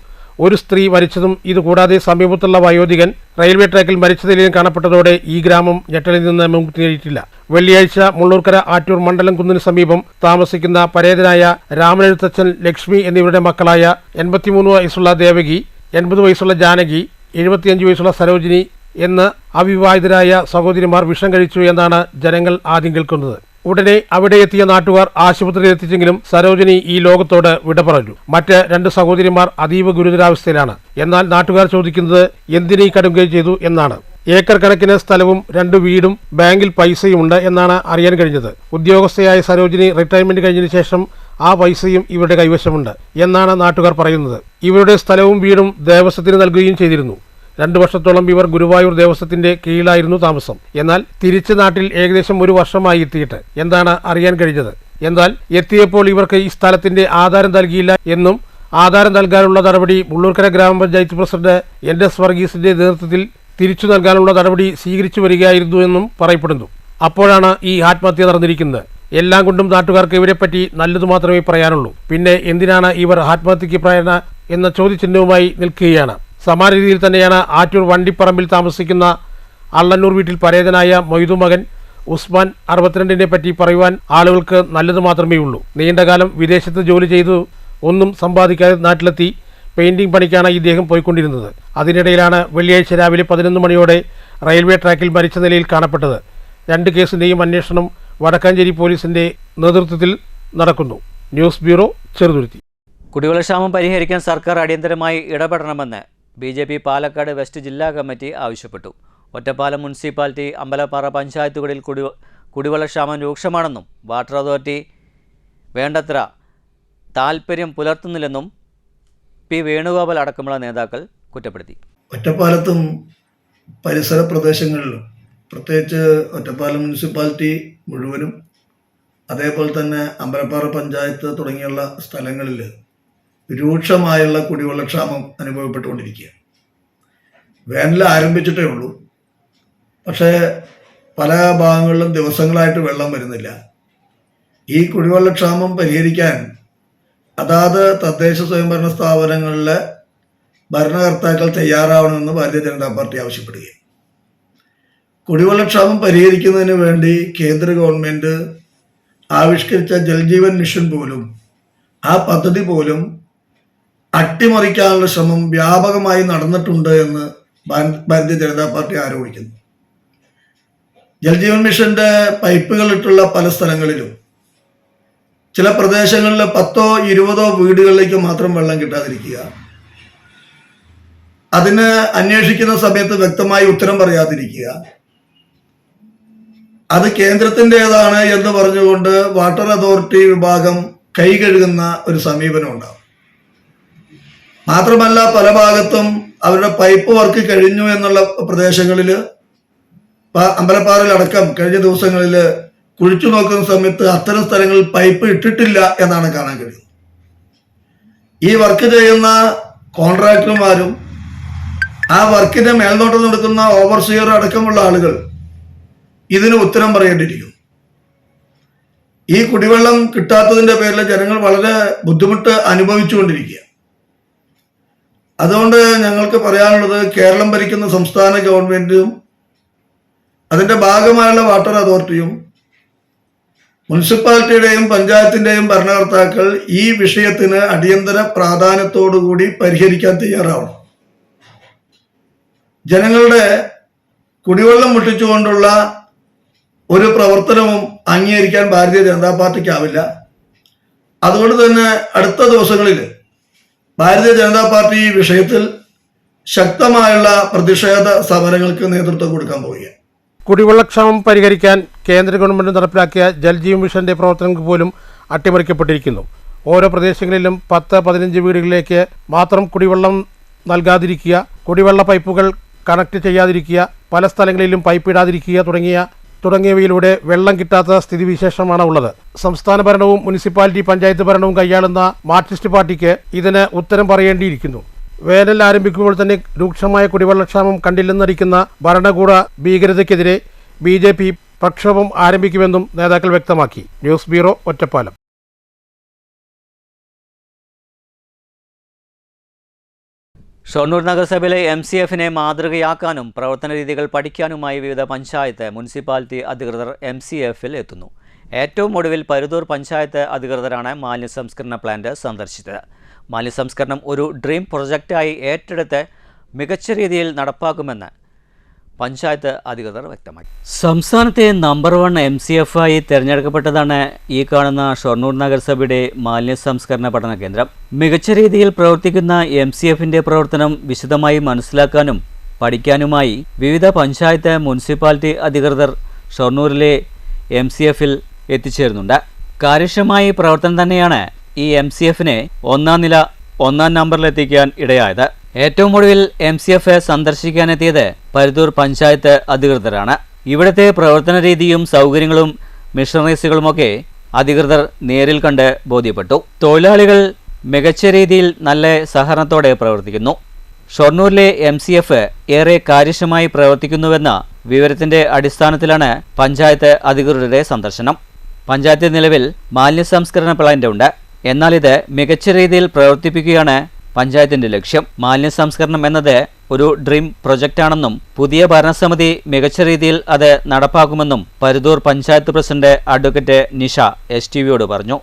C: ഒരു സ്ത്രീ മരിച്ചതും ഇതുകൂടാതെ സമീപത്തുള്ള വയോധികൻ റെയിൽവേ ട്രാക്കിൽ മരിച്ച നിലയിൽ കാണപ്പെട്ടതോടെ ഈ ഗ്രാമം ഞെട്ടലിൽ നിന്ന് മുക്തി നേടിയിട്ടില്ല. വെള്ളിയാഴ്ച മുള്ളൂർക്കര ആറ്റൂർ മണ്ഡലം കുന്നിന് സമീപം താമസിക്കുന്ന പരേതനായ രാമനെഴുത്തച്ഛൻ, ലക്ഷ്മി എന്നിവരുടെ മക്കളായ 83 വയസ്സുള്ള ദേവകി, 80 വയസ്സുള്ള ജാനകി, 75 വയസ്സുള്ള സരോജിനി എന്ന് അവിവാഹിതരായ സഹോദരിമാർ വിഷം കഴിച്ചു എന്നാണ് ജനങ്ങൾ ആദ്യം കേൾക്കുന്നത്. ഉടനെ അവിടെ എത്തിയ നാട്ടുകാർ ആശുപത്രിയിൽ എത്തിച്ചെങ്കിലും സരോജിനി ഈ ലോകത്തോട് വിട പറഞ്ഞു. മറ്റ് 2 സഹോദരിമാർ അതീവ ഗുരുതരാവസ്ഥയിലാണ്. എന്നാൽ നാട്ടുകാർ ചോദിക്കുന്നത് എന്തിനീ കടുങ്കൈ ചെയ്തു എന്നാണ്. ഏക്കർ കണക്കിന് സ്ഥലവും 2 വീടും ബാങ്കിൽ പൈസയുമുണ്ട് എന്നാണ് അറിയാൻ കഴിഞ്ഞത്. ഉദ്യോഗസ്ഥയായ സരോജിനി റിട്ടയർമെന്റ് കഴിഞ്ഞതിന് ശേഷം ആ പൈസയും ഇവരുടെ കൈവശമുണ്ട് എന്നാണ് നാട്ടുകാർ പറയുന്നത്. ഇവരുടെ സ്ഥലവും വീടും ദേവസ്വത്തിന് നൽകുകയും ചെയ്തിരുന്നു. 2 വർഷത്തോളം ഇവർ ഗുരുവായൂർ ദേവസ്വത്തിന്റെ കീഴിലായിരുന്നു താമസം. എന്നാൽ തിരിച്ച് നാട്ടിൽ ഏകദേശം 1 വർഷമായി എത്തിയിട്ട് എന്താണ് അറിയാൻ കഴിഞ്ഞത്. എന്നാൽ എത്തിയപ്പോൾ ഇവർക്ക് ഈ സ്ഥലത്തിന്റെ ആധാരം നൽകിയില്ല എന്നും ആധാരം നൽകാനുള്ള നടപടി മുള്ളൂർക്കര ഗ്രാമപഞ്ചായത്ത് പ്രസിഡന്റ് NS വർഗീസിന്റെ നേതൃത്വത്തിൽ തിരിച്ചു നൽകാനുള്ള നടപടി സ്വീകരിച്ചു വരികയായിരുന്നു എന്നും പറയപ്പെടുന്നു. അപ്പോഴാണ് ഈ ആത്മഹത്യ നടന്നിരിക്കുന്നത്. എല്ലാം കൊണ്ടും നാട്ടുകാർക്ക് ഇവരെപ്പറ്റി നല്ലതു മാത്രമേ പറയാനുള്ളൂ. പിന്നെ എന്തിനാണ് ഇവർ ആത്മഹത്യക്ക് പ്രേരണ എന്ന ചോദ്യചിഹ്നവുമായി നിൽക്കുകയാണ്. സമാന രീതിയിൽ തന്നെയാണ് ആറ്റൂർ വണ്ടിപ്പറമ്പിൽ താമസിക്കുന്ന അള്ളന്നൂർ വീട്ടിൽ പരേതനായ മൊയ്തു മകൻ ഉസ്മാൻ 62 പറ്റി പറയുവാൻ ആളുകൾക്ക് നല്ലത് മാത്രമേ ഉള്ളൂ. നീണ്ടകാലം വിദേശത്ത് ജോലി ചെയ്തു ഒന്നും സമ്പാദിക്കാതെ നാട്ടിലെത്തി പെയിന്റിംഗ് പണിക്കാണ് ഇദ്ദേഹം പോയിക്കൊണ്ടിരുന്നത്. അതിനിടയിലാണ് വെള്ളിയാഴ്ച രാവിലെ 11 മണിയോടെ റെയിൽവേ ട്രാക്കിൽ മരിച്ച നിലയിൽ കാണപ്പെട്ടത്. 2 കേസിന്റെയും അന്വേഷണം വടക്കാഞ്ചേരി പോലീസിന്റെ നേതൃത്വത്തിൽ നടക്കുന്നു. News bureau, Cheruthuruthy.
A: കുടിവെള്ളക്ഷാമം പരിഹരിക്കാൻ സർക്കാർ അടിയന്തരമായി ഇടപെടണമെന്ന് BJP പാലക്കാട് വെസ്റ്റ് ജില്ലാ കമ്മിറ്റി ആവശ്യപ്പെട്ടു. ഒറ്റപ്പാലം മുനിസിപ്പാലിറ്റി, അമ്പലപ്പാറ പഞ്ചായത്തുകളിൽ കുടിവെള്ളക്ഷാമം രൂക്ഷമാണെന്നും വാട്ടർ അതോറിറ്റി വേണ്ടത്ര താൽപ്പര്യം പുലർത്തുന്നില്ലെന്നും P. വേണുഗോപാൽ അടക്കമുള്ള നേതാക്കൾ കുറ്റപ്പെടുത്തി.
F: ഒറ്റപ്പാലത്തും പരിസര പ്രദേശങ്ങളിലും, പ്രത്യേകിച്ച് ഒറ്റപ്പാലം മുനിസിപ്പാലിറ്റി മുഴുവനും, അതേപോലെ തന്നെ അമ്പലപ്പാറ പഞ്ചായത്ത് തുടങ്ങിയുള്ള സ്ഥലങ്ങളിൽ രൂക്ഷമായുള്ള കുടിവെള്ളക്ഷാമം അനുഭവപ്പെട്ടുകൊണ്ടിരിക്കുക. വേനൽ ആരംഭിച്ചിട്ടേ ഉള്ളൂ. പക്ഷേ പല ഭാഗങ്ങളിലും ദിവസങ്ങളായിട്ട് വെള്ളം വരുന്നില്ല. ഈ കുടിവെള്ളക്ഷാമം പരിഹരിക്കാൻ അതാത് തദ്ദേശ സ്വയംഭരണ സ്ഥാപനങ്ങളിലെ ഭരണകർത്താക്കൾ തയ്യാറാവണമെന്ന് ഭാരതീയ ജനതാ പാർട്ടി ആവശ്യപ്പെടുകയാണ്. കുടിവെള്ളക്ഷാമം പരിഹരിക്കുന്നതിന് വേണ്ടി കേന്ദ്ര ഗവൺമെൻറ് ആവിഷ്കരിച്ച ജൽജീവൻ മിഷൻ പോലും, ആ പദ്ധതി പോലും അട്ടിമറിക്കാനുള്ള ശ്രമം വ്യാപകമായി നടന്നിട്ടുണ്ട് എന്ന് ഭാരതീയ ജനതാ പാർട്ടി ആരോപിക്കുന്നു. ജൽജീവൻ മിഷന്റെ പൈപ്പുകളിട്ടുള്ള പല സ്ഥലങ്ങളിലും ചില പ്രദേശങ്ങളിൽ 10ഓ 20ഓ വീടുകളിലേക്ക് മാത്രം വെള്ളം കിട്ടാതിരിക്കുക, അതിന് അന്വേഷിക്കുന്ന സമയത്ത് വ്യക്തമായി ഉത്തരം പറയാതിരിക്കുക, അത് കേന്ദ്രത്തിൻ്റെതാണ് എന്ന് പറഞ്ഞുകൊണ്ട് വാട്ടർ അതോറിറ്റി വിഭാഗം കൈ കഴുകുന്ന ഒരു സമീപനം ഉണ്ടാവും. മാത്രമല്ല പല ഭാഗത്തും അവരുടെ പൈപ്പ് വർക്ക് കഴിഞ്ഞു എന്നുള്ള പ്രദേശങ്ങളിൽ, അമ്പലപ്പാറയിലടക്കം കഴിഞ്ഞ ദിവസങ്ങളിൽ കുഴിച്ചു നോക്കുന്ന സമയത്ത് അത്തരം സ്ഥലങ്ങളിൽ പൈപ്പ് ഇട്ടിട്ടില്ല എന്നാണ് കാണാൻ കഴിയുന്നത്. ഈ വർക്ക് ചെയ്യുന്ന കോൺട്രാക്ടർമാരും ആ വർക്കിന്റെ മേൽനോട്ടം നടക്കുന്ന ഓവർസിയർ അടക്കമുള്ള ആളുകൾ ഇതിന് ഉത്തരം പറയേണ്ടിയിരിക്കുന്നു. ഈ കുടിവെള്ളം കിട്ടാത്തതിന്റെ പേരിൽ ജനങ്ങൾ വളരെ ബുദ്ധിമുട്ട് അനുഭവിച്ചുകൊണ്ടിരിക്കുക. അതുകൊണ്ട് ഞങ്ങൾക്ക് പറയാനുള്ളത്, കേരളം ഭരിക്കുന്ന സംസ്ഥാന ഗവൺമെന്റും അതിന്റെ ഭാഗമായുള്ള വാട്ടർ അതോറിറ്റിയും മുനിസിപ്പാലിറ്റിയുടെയും പഞ്ചായത്തിന്റെയും ഭരണകർത്താക്കൾ ഈ വിഷയത്തിന് അടിയന്തര പ്രാധാന്യത്തോടുകൂടി പരിഹരിക്കാൻ തയ്യാറാവണം. ജനങ്ങളുടെ കുടിവെള്ളം മുട്ടിച്ചുകൊണ്ടുള്ള ഒരു പ്രവർത്തനവും അംഗീകരിക്കാൻ ഭാരതീയ ജനതാ പാർട്ടിക്കാവില്ല. അതുകൊണ്ട് തന്നെ അടുത്ത ദിവസങ്ങളിൽ ഭാരതീയ ജനതാ പാർട്ടി ഈ വിഷയത്തിൽ ശക്തമായുള്ള പ്രതിഷേധ സമരങ്ങൾക്ക് നേതൃത്വം കൊടുക്കാൻ പോവുകയാണ്.
C: കുടിവെള്ളക്ഷാമം പരിഹരിക്കാൻ കേന്ദ്ര ഗവൺമെന്റ് നടപ്പിലാക്കിയ ജൽജീവൻ മിഷന്റെ പ്രവർത്തനങ്ങൾക്ക് പോലും അട്ടിമറിക്കപ്പെട്ടിരിക്കുന്നു. ഓരോ പ്രദേശങ്ങളിലും 10-15 വീടുകളിലേക്ക് മാത്രം കുടിവെള്ളം നൽകാതിരിക്കുക, കുടിവെള്ള പൈപ്പുകൾ കണക്ട് ചെയ്യാതിരിക്കുക, പല സ്ഥലങ്ങളിലും പൈപ്പ് ഇടാതിരിക്കുക തുടങ്ങിയവയിലൂടെ വെള്ളം കിട്ടാത്ത സ്ഥിതിവിശേഷമാണ് ഉള്ളത്. സംസ്ഥാന ഭരണവും മുനിസിപ്പാലിറ്റി പഞ്ചായത്ത് ഭരണവും കൈയാളുന്ന മാർക്സിസ്റ്റ് പാർട്ടിക്ക് ഇതിന് ഉത്തരം പറയേണ്ടിയിരിക്കുന്നു. വേനൽ ആരംഭിക്കുമ്പോൾ തന്നെ രൂക്ഷമായ കുടിവെള്ളക്ഷാമം കണ്ടില്ലെന്നടിക്കുന്ന ഭരണകൂട ഭീകരതയ്ക്കെതിരെ BJP പ്രക്ഷോഭം ആരംഭിക്കുമെന്നും നേതാക്കൾ വ്യക്തമാക്കി. News bureau, Ottapalam.
A: ഷൊർണൂർ നഗരസഭയിലെ MCFനെ മാതൃകയാക്കാനും പ്രവർത്തന രീതികൾ പഠിക്കാനുമായി വിവിധ പഞ്ചായത്ത്, മുനിസിപ്പാലിറ്റി അധികൃതർ MCFൽ എത്തുന്നു. ഏറ്റവും ഒടുവിൽ പരുതൂർ പഞ്ചായത്ത് അധികൃതരാണ് മാലിന്യ സംസ്കരണ പ്ലാന്റ് സന്ദർശിച്ചത്. മാലിന്യ സംസ്കരണം ഒരു ഡ്രീം പ്രൊജക്റ്റായി ഏറ്റെടുത്ത് മികച്ച രീതിയിൽ നടപ്പാക്കുമെന്ന് പഞ്ചായത്ത് അധികൃതർ വ്യക്തമാക്കി. സംസ്ഥാനത്തെ നമ്പർ 1 MCF ആയി തിരഞ്ഞെടുക്കപ്പെട്ടതാണ് ഈ കാണുന്ന ഷൊർണൂർ നഗരസഭയുടെ മാലിന്യ സംസ്കരണ പഠന കേന്ദ്രം. മികച്ച രീതിയിൽ പ്രവർത്തിക്കുന്ന MCFന്റെ പ്രവർത്തനം വിശദമായി മനസ്സിലാക്കാനും പഠിക്കാനുമായി വിവിധ പഞ്ചായത്ത് മുനിസിപ്പാലിറ്റി അധികൃതർ ഷൊർണൂരിലെ MCFൽ എത്തിച്ചേരുന്നുണ്ട്. കാര്യക്ഷമമായ പ്രവർത്തനം തന്നെയാണ് ഈ MCFനെ ഒന്നാം നമ്പറിലെത്തിക്കാൻ ഇടയായത്. ഏറ്റവും ഒടുവിൽ MCF സന്ദർശിക്കാനെത്തിയത് പരുത്തൂർ പഞ്ചായത്ത് അധികൃതരാണ്. ഇവിടുത്തെ പ്രവർത്തന രീതിയും സൗകര്യങ്ങളും മിഷണറീസുകളുമൊക്കെ അധികൃതർ നേരിൽ കണ്ട് ബോധ്യപ്പെട്ടു. തൊഴിലാളികൾ മികച്ച രീതിയിൽ നല്ല സഹകരണത്തോടെ പ്രവർത്തിക്കുന്നു. ഷൊർണൂരിലെ MCF ഏറെ കാര്യക്ഷമമായി പ്രവർത്തിക്കുന്നുവെന്ന വിവരത്തിന്റെ അടിസ്ഥാനത്തിലാണ് പഞ്ചായത്ത് അധികൃതരുടെ സന്ദർശനം. പഞ്ചായത്തിൽ നിലവിൽ മാലിന്യ സംസ്കരണ പ്ലാന്റ് ഉണ്ട്. എന്നാൽ ഇത് മികച്ച രീതിയിൽ പ്രവർത്തിപ്പിക്കുകയാണ് പഞ്ചായത്തിന്റെ ലക്ഷ്യം. മാലിന്യ സംസ്കരണം എന്നത് ഒരു ഡ്രീം പ്രൊജക്റ്റാണെന്നും പുതിയ ഭരണസമിതി മികച്ച രീതിയിൽ അത് നടപ്പാക്കുമെന്നും പരുത്തൂർ പഞ്ചായത്ത് പ്രസിഡന്റ് അഡ്വക്കേറ്റ് നിഷ STVയോട് പറഞ്ഞു.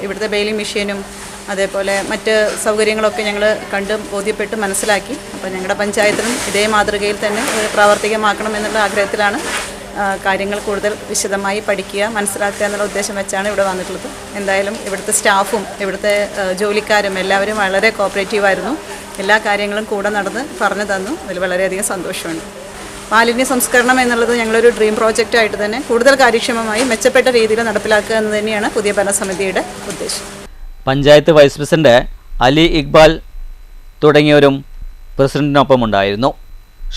G: ഇവിടുത്തെ ബെയിലിംഗ് മെഷീനും അതേപോലെ മറ്റ് സൗകര്യങ്ങളൊക്കെ ഞങ്ങൾ കണ്ട് ബോധ്യപ്പെട്ട് മനസ്സിലാക്കി. അപ്പോൾ ഞങ്ങളുടെ പഞ്ചായത്തിനും ഇതേ മാതൃകയിൽ തന്നെ പ്രാവർത്തികമാക്കണം എന്നുള്ള ആഗ്രഹത്തിലാണ് കാര്യങ്ങൾ കൂടുതൽ വിശദമായി പഠിക്കുക, മനസ്സിലാക്കുക എന്നുള്ള ഉദ്ദേശം വെച്ചാണ് ഇവിടെ വന്നിട്ടുള്ളത്. എന്തായാലും ഇവിടുത്തെ സ്റ്റാഫും ഇവിടുത്തെ ജോലിക്കാരും എല്ലാവരും വളരെ കോപ്പറേറ്റീവായിരുന്നു. എല്ലാ കാര്യങ്ങളും കൂടെ നടന്ന് പറഞ്ഞു തന്നു. അതിൽ വളരെയധികം സന്തോഷമുണ്ട്. മാലിന്യ സംസ്കരണം എന്നുള്ളത് ഞങ്ങളൊരു ഡ്രീം പ്രോജക്റ്റായിട്ട് തന്നെ കൂടുതൽ കാര്യക്ഷമമായി മെച്ചപ്പെട്ട രീതിയിൽ നടപ്പിലാക്കുക എന്ന് തന്നെയാണ് പുതിയ ഭരണസമിതിയുടെ ഉദ്ദേശം.
A: പഞ്ചായത്ത് വൈസ് പ്രസിഡന്റ് അലി ഇക്ബാൽ തുടങ്ങിയവരും പ്രസിഡന്റിനൊപ്പമുണ്ടായിരുന്നു.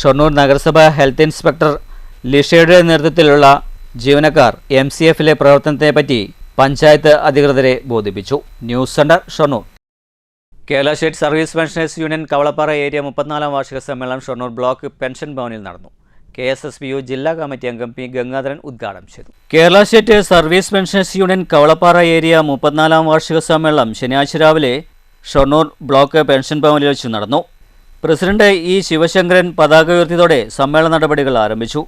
A: ഷൊർണൂർ നഗരസഭ ഹെൽത്ത് ഇൻസ്പെക്ടർ ലിഷയുടെ നേതൃത്വത്തിലുള്ള ജീവനക്കാർ MCFലെ പ്രവർത്തനത്തെപ്പറ്റി പഞ്ചായത്ത് അധികൃതരെ ബോധിപ്പിച്ചു. News centre Shoranur. Kerala state service pensioners union Kavalappara area 34ാം വാർഷിക സമ്മേളനം ഷൊർണൂർ ബ്ലോക്ക് പെൻഷൻ ഭവനിൽ നടന്നു. KSSPU ജില്ലാ കമ്മിറ്റി അംഗം P. ഗംഗാധരൻ ഉദ്ഘാടനം ചെയ്തു. Kerala state service pensioners union Kavalappara area 34ാം വാർഷിക സമ്മേളനം ശനിയാഴ്ച രാവിലെ ഷൊർണൂർ ബ്ലോക്ക് പെൻഷൻ ഭവനിൽ വെച്ച് നടന്നു. President E. ശിവശങ്കരൻ പതാക ഉയർത്തിയതോടെ സമ്മേളന നടപടികൾ ആരംഭിച്ചു.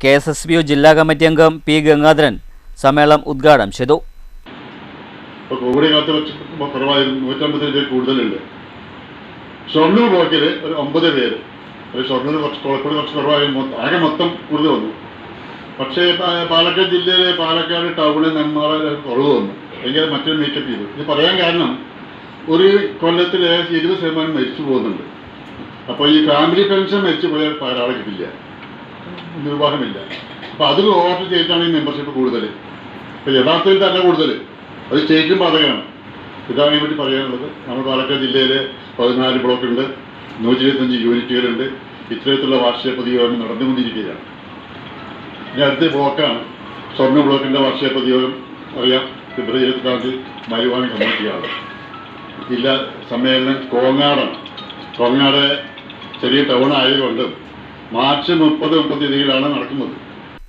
A: KSSPU ജില്ലാ കമ്മിറ്റി അംഗം P. ഗംഗാധരൻ സമ്മേളനം ഉദ്ഘാടനം ചെയ്തു.
H: കോവിഡ് കാലത്ത് വെച്ച് കുറവായിരുന്നു, 150 കൂടുതലുണ്ട്. ഷൊർണൂർ ബ്ലോക്കിൽ ഒരു 9 പേര്, ഷൊർണൂർ കുറച്ചുകൂടി കുറവായിരുന്നു, ആകെ മൊത്തം കൂടുതൽ വന്നു. പക്ഷേ പാലക്കാട് ജില്ലയിലെ പാലക്കാട് ടൗണിൽ നെന്മാറ കുറവ് വന്നു. എങ്കിലും മറ്റൊരു മേക്കപ്പ് ചെയ്തു. ഇത് പറയാൻ കാരണം ഒരു കൊല്ലത്തിൽ 20% മരിച്ചു പോകുന്നുണ്ട്. അപ്പോൾ ഈ ഫാമിലി പെൻഷൻ മരിച്ചു പോയാൽ ധാരാളം കിട്ടില്ല, നിർവാഹമില്ല. അപ്പോൾ അത് ഓവർട്ട് ചെയ്തിട്ടാണ് ഈ മെമ്പർഷിപ്പ് കൂടുതൽ. അപ്പോൾ യഥാർത്ഥത്തിൽ തന്നെ കൂടുതൽ അത് സ്റ്റേറ്റും ബാധകമാണ്. ഇതാണ് വേണ്ടി പറയാനുള്ളത്. നമ്മൾ പാലക്കാട് ജില്ലയിൽ 14 ബ്ലോക്കുണ്ട്, 125 യൂണിറ്റുകളുണ്ട്. ഇത്തരത്തിലുള്ള വാർഷിക പൊതുയോഗം നടന്നുകൊണ്ടിരിക്കുകയാണ്. ഇനി അടുത്ത ബ്ലോക്കാണ് ഷൊർണൂർ ബ്ലോക്കിൻ്റെ വാർഷിക പൊതുയോഗം. അറിയാം, ഫെബ്രുവരി 24 മരുവാണി കമ്മിറ്റിയാണ്. ജില്ലാ സമ്മേളനം കോങ്ങാടാണ്. കോങ്ങാട് ചെറിയ ടൗൺ ആയതുകൊണ്ട് മാർച്ച് 30-31 തീയതിയിലാണ് നടക്കുന്നത്.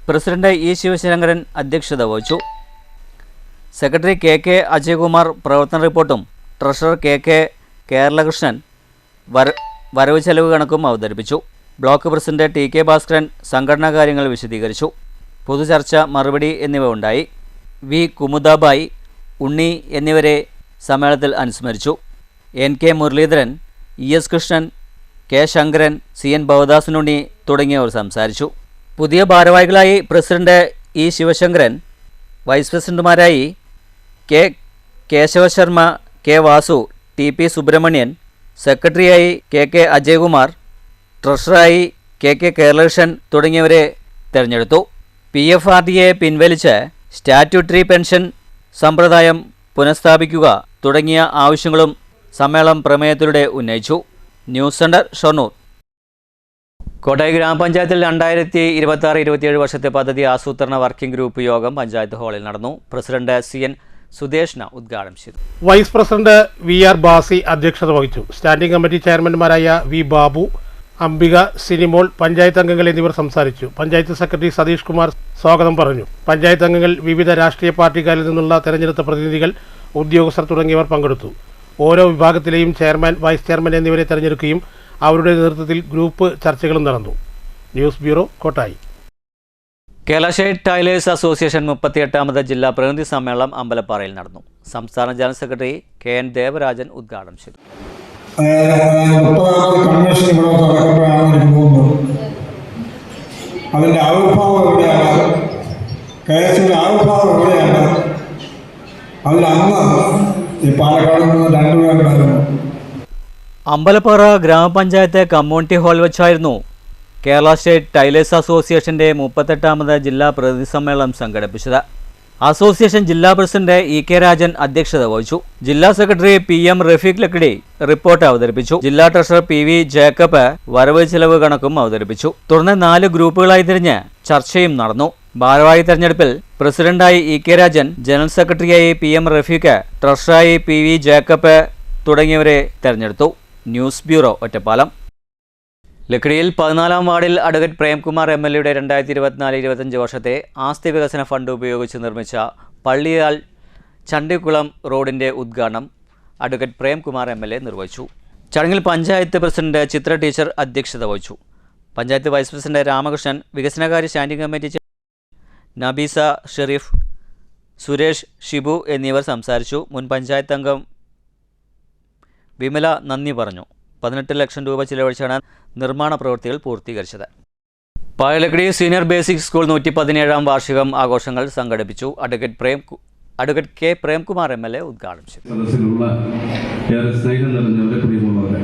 A: President E. ശിവശങ്കരൻ അധ്യക്ഷത വഹിച്ചു. സെക്രട്ടറി KK അജയകുമാർ പ്രവർത്തന റിപ്പോർട്ടും ട്രഷറർ KK കേരളകൃഷ്ണൻ വരവ് ചെലവ് കണക്കും അവതരിപ്പിച്ചു. ബ്ലോക്ക് പ്രസിഡന്റ് TK ഭാസ്കരൻ സംഘടനാ കാര്യങ്ങൾ വിശദീകരിച്ചു. പൊതുചർച്ച, മറുപടി എന്നിവ ഉണ്ടായി. V. കുമുദാബായി, ഉണ്ണി എന്നിവരെ സമ്മേളനത്തിൽ അനുസ്മരിച്ചു. NK Muraleedharan, ES Krishnan, K. Sankaran, CN ഭവദാസനുണ്ണി തുടങ്ങിയവർ സംസാരിച്ചു. പുതിയ ഭാരവാഹികളായി പ്രസിഡന്റ് E. ശിവശങ്കരൻ, വൈസ് പ്രസിഡന്റുമാരായി K. Kesavasharma, K. Vasu, TP Subramanian, സെക്രട്ടറിയായി KK അജയകുമാർ, ട്രഷററായി KK കേരളകൃഷ്ണൻ തുടങ്ങിയവരെ തെരഞ്ഞെടുത്തു. PFRDയെ പിൻവലിച്ച് സ്റ്റാറ്റ്യൂട്ടറി പെൻഷൻ സമ്പ്രദായം പുനഃസ്ഥാപിക്കുക തുടങ്ങിയ ആവശ്യങ്ങളും സമ്മേളനം പ്രമേയത്തിലൂടെ ഉന്നയിച്ചു. News centre Shoranur. കോട്ടായി ഗ്രാമപഞ്ചായത്തിൽ 2026-27 വർഷത്തെ പദ്ധതി ആസൂത്രണ വർക്കിംഗ് ഗ്രൂപ്പ് യോഗം പഞ്ചായത്ത് ഹാളിൽ നടന്നു. പ്രസിഡന്റ് CN സുദേശന ഉദ്ഘാടനം ചെയ്തു.
C: വൈസ് പ്രസിഡന്റ് VR ബാസി അധ്യക്ഷത വഹിച്ചു. സ്റ്റാൻഡിംഗ് കമ്മിറ്റി ചെയർമാൻമാരായ V. ബാബു, അംബിക, സിനിമോൾ, പഞ്ചായത്ത് അംഗങ്ങൾ എന്നിവർ സംസാരിച്ചു. പഞ്ചായത്ത് സെക്രട്ടറി സതീഷ് കുമാർ സ്വാഗതം പറഞ്ഞു. പഞ്ചായത്ത് അംഗങ്ങൾ, വിവിധ രാഷ്ട്രീയ പാർട്ടികളിൽ നിന്നുള്ള തെരഞ്ഞെടുത്ത പ്രതിനിധികൾ, ഉദ്യോഗസ്ഥർ തുടങ്ങിയവർ പങ്കെടുത്തു. ഓരോ വിഭാഗത്തിലെയും ചെയർമാൻ, വൈസ് ചെയർമാൻ എന്നിവരെ തെരഞ്ഞെടുക്കുകയും അവരുടെ നേതൃത്വത്തിൽ ഗ്രൂപ്പ് ചർച്ചകളും നടന്നു. News bureau, Kottayi.
A: Kerala state tailors association 38ാമത് ജില്ലാ പ്രതിനിധി സമ്മേളനം അമ്പലപ്പാറയിൽ നടന്നു. സംസ്ഥാന ജനറൽ സെക്രട്ടറി KN ദേവരാജൻ ഉദ്ഘാടനം ചെയ്തു.
D: കൺവെൻഷൻ ഇവിടെ നടക്കുമ്പോഴാണ് എനിക്ക് തോന്നുന്നത്. അതിൻ്റെ ആവിർഭാവം എവിടെയാണ്, KSയുടെ ആവിർഭാവം എവിടെയാണ്? അതിലന്ന് ഈ പാലക്കാട് നിന്ന് 2 പേരുണ്ടായിരുന്നു.
A: അമ്പലപ്പാറ ഗ്രാമപഞ്ചായത്ത് കമ്മ്യൂണിറ്റി ഹാൾ വെച്ചായിരുന്നു കേരള സ്റ്റേറ്റ് ടൈലേഴ്സ് അസോസിയേഷൻ്റെ 38ാമത് ജില്ലാ പ്രതിനിധി സമ്മേളനം സംഘടിപ്പിച്ചത്. അസോസിയേഷൻ ജില്ലാ പ്രസിഡന്റ് EK രാജൻ അധ്യക്ഷത വഹിച്ചു. ജില്ലാ secretary PM Rafeeq Lakkidi report അവതരിപ്പിച്ചു. ജില്ലാ ട്രഷറർ PV ജേക്കബ് വരവ് ചെലവ് കണക്കും അവതരിപ്പിച്ചു. തുടർന്ന് 4 ഗ്രൂപ്പുകളായി തിരിഞ്ഞ് ചർച്ചയും നടന്നു. ഭാരവാഹി തെരഞ്ഞെടുപ്പിൽ പ്രസിഡന്റായി EK രാജൻ, ജനറൽ സെക്രട്ടറിയായി PM റഫീഖ്, ട്രഷററായി PV ജേക്കബ് തുടങ്ങിയവരെ തെരഞ്ഞെടുത്തു. News bureau, Ottapalam. ലക്കിടിയിൽ 14ാം വാർഡിൽ അഡ്വക്കേറ്റ് പ്രേംകുമാർ MLAയുടെ 2024-25 വർഷത്തെ ആസ്തി വികസന ഫണ്ട് ഉപയോഗിച്ച് നിർമ്മിച്ച പള്ളിയാൽ ചണ്ടിക്കുളം റോഡിൻ്റെ ഉദ്ഘാടനം അഡ്വക്കേറ്റ് പ്രേംകുമാർ MLA നിർവഹിച്ചു. ചടങ്ങിൽ പഞ്ചായത്ത് പ്രസിഡന്റ് ചിത്ര ടീച്ചർ അധ്യക്ഷത വഹിച്ചു. പഞ്ചായത്ത് വൈസ് പ്രസിഡന്റ് രാമകൃഷ്ണൻ, വികസനകാര്യ സ്റ്റാൻഡിംഗ് കമ്മിറ്റി നബീസ ഷെരീഫ്, സുരേഷ്, ഷിബു എന്നിവർ സംസാരിച്ചു. മുൻ പഞ്ചായത്ത് അംഗം വിമല നന്ദി പറഞ്ഞു. 18 ലക്ഷം രൂപ ചിലവഴിച്ചാണ് നിർമ്മാണ പ്രവൃത്തികൾ പൂർത്തീകരിച്ചത്. പായലക്കടി സീനിയർ ബേസിക് സ്കൂൾ 117ാം വാർഷികം ആഘോഷങ്ങൾ സംഘടിപ്പിച്ചു. അഡ്വക്കേറ്റ് K പ്രേംകുമാർ MLA ഉദ്ഘാടനം ചെയ്തു.
I: ഏറെ സ്നേഹം നിറഞ്ഞവരെ, പ്രിയമുള്ളവരെ,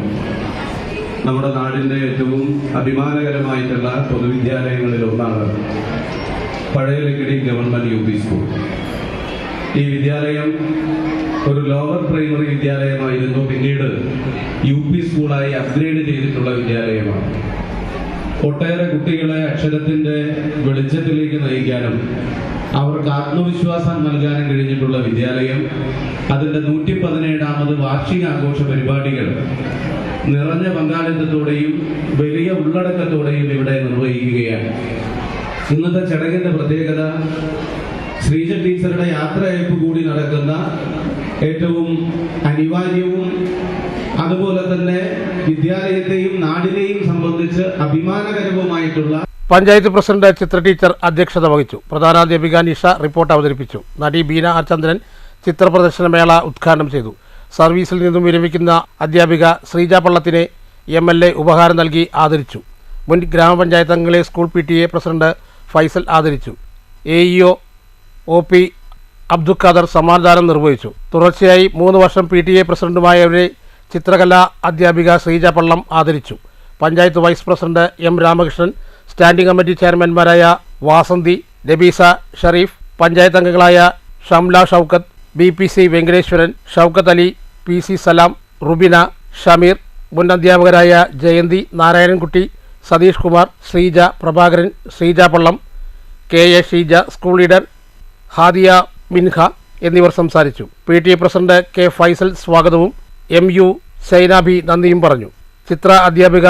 I: നമ്മുടെ നാടിൻ്റെ ഏറ്റവും അഭിമാനകരമായിട്ടുള്ള പൊതുവിദ്യാലയങ്ങളിൽ ഒന്നാണ് പഴയ ലക്കിടി ഗവൺമെൻറ് UP സ്കൂൾ. ഈ വിദ്യാലയം ഒരു ലോവർ പ്രൈമറി വിദ്യാലയമായിരുന്നു. പിന്നീട് UP സ്കൂളായി അപ്ഗ്രേഡ് ചെയ്തിട്ടുള്ള വിദ്യാലയമാണ്. ഒട്ടേറെ കുട്ടികളെ അക്ഷരത്തിൻ്റെ വെളിച്ചത്തിലേക്ക് നയിക്കാനും അവർക്ക് ആത്മവിശ്വാസം നൽകാനും കഴിഞ്ഞിട്ടുള്ള വിദ്യാലയം അതിൻ്റെ 117ാമത് വാർഷികാഘോഷ പരിപാടികൾ നിറഞ്ഞ പങ്കാളിത്തത്തോടെയും വലിയ ഉള്ളടക്കത്തോടെയും ഇവിടെ നിർവഹിക്കുകയാണ്. ഇന്നത്തെ ചടങ്ങിൻ്റെ പ്രത്യേകത ശ്രീജ ടീച്ചറുടെ യാത്രയയപ്പ് കൂടി നടക്കുന്ന ഏറ്റവും അനിവാര്യവും അതുപോലെ തന്നെ വിദ്യാലയത്തെയും നാടിനെയും സംബന്ധിച്ച് അഭിമാനകരവുമായിട്ടുള്ള
C: പഞ്ചായത്ത് പ്രസിഡന്റ് ചിത്ര ടീച്ചർ അധ്യക്ഷത വഹിച്ചു. പ്രധാനാധ്യാപിക നിഷ റിപ്പോർട്ട് അവതരിപ്പിച്ചു. നടി ബീന ആർ ചന്ദ്രൻ ചിത്രപ്രദർശനമേള ഉദ്ഘാടനം ചെയ്തു. സർവീസിൽ നിന്നും വിരമിക്കുന്ന അധ്യാപിക ശ്രീജ പള്ളത്തിനെ MLA ഉപഹാരം നൽകി ആദരിച്ചു. മുൻ ഗ്രാമപഞ്ചായത്ത് അംഗങ്ങളെ സ്കൂൾ PTA പ്രസിഡന്റ് ഫൈസൽ ആദരിച്ചു. AEO OP അബ്ദുൽ ഖാദർ സമ്മാനദാനം നിർവഹിച്ചു. തുടർച്ചയായി 3 വർഷം PTA പ്രസിഡന്റുമായവരെ ചിത്രകലാ അധ്യാപിക ശ്രീജ പള്ളം ആദരിച്ചു. Panchayat vice president M Ramakrishnan, standing committee ചെയർമാൻമാരായ വാസന്തി, നബീസ ഷരീഫ്, പഞ്ചായത്ത് അംഗങ്ങളായ ഷംല ഷൗക്കത്ത്, BPC വെങ്കടേശ്വരൻ, ഷൗക്കത്ത് അലി, PC സലാം, റുബിന, ഷമീർ, മുൻ അധ്യാപകരായ Jayanthi, Narayanankutty, Satheesh Kumar, Sreeja, Prabhakaran, Sreeja Pallam, KA Sheeja, school leader Hadiya Minha എന്നിവർ സംസാരിച്ചു. PTA പ്രസിഡന്റ് K ഫൈസൽ സ്വാഗതവും MU സൈനാബി നന്ദിയും പറഞ്ഞു. ചിത്ര അധ്യാപിക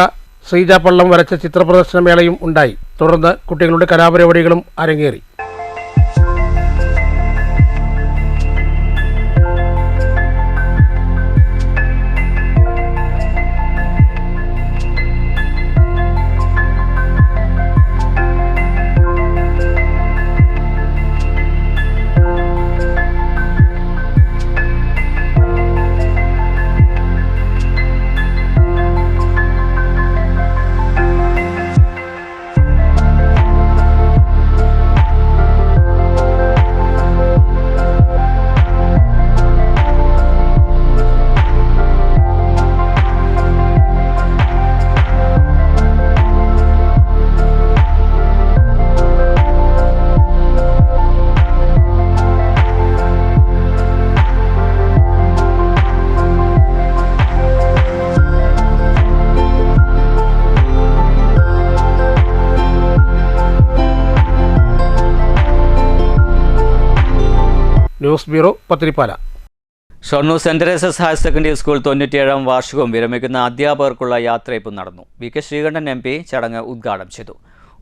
C: ശ്രീജ പള്ളം വരച്ച ചിത്രപ്രദർശനമേളയും ഉണ്ടായി. തുടർന്ന് കുട്ടികളുടെ കലാപരിപാടികളും അരങ്ങേറി. News bureau, Pathirippala.
A: Shoranur saint Theresa's higher secondary school 97ാം വാർഷികവും വിരമിക്കുന്ന അധ്യാപകർക്കുള്ള യാത്രയയപ്പും നടന്നു. VK ശ്രീകണ്ഠൻ MP ചടങ്ങ് ഉദ്ഘാടനം ചെയ്തു.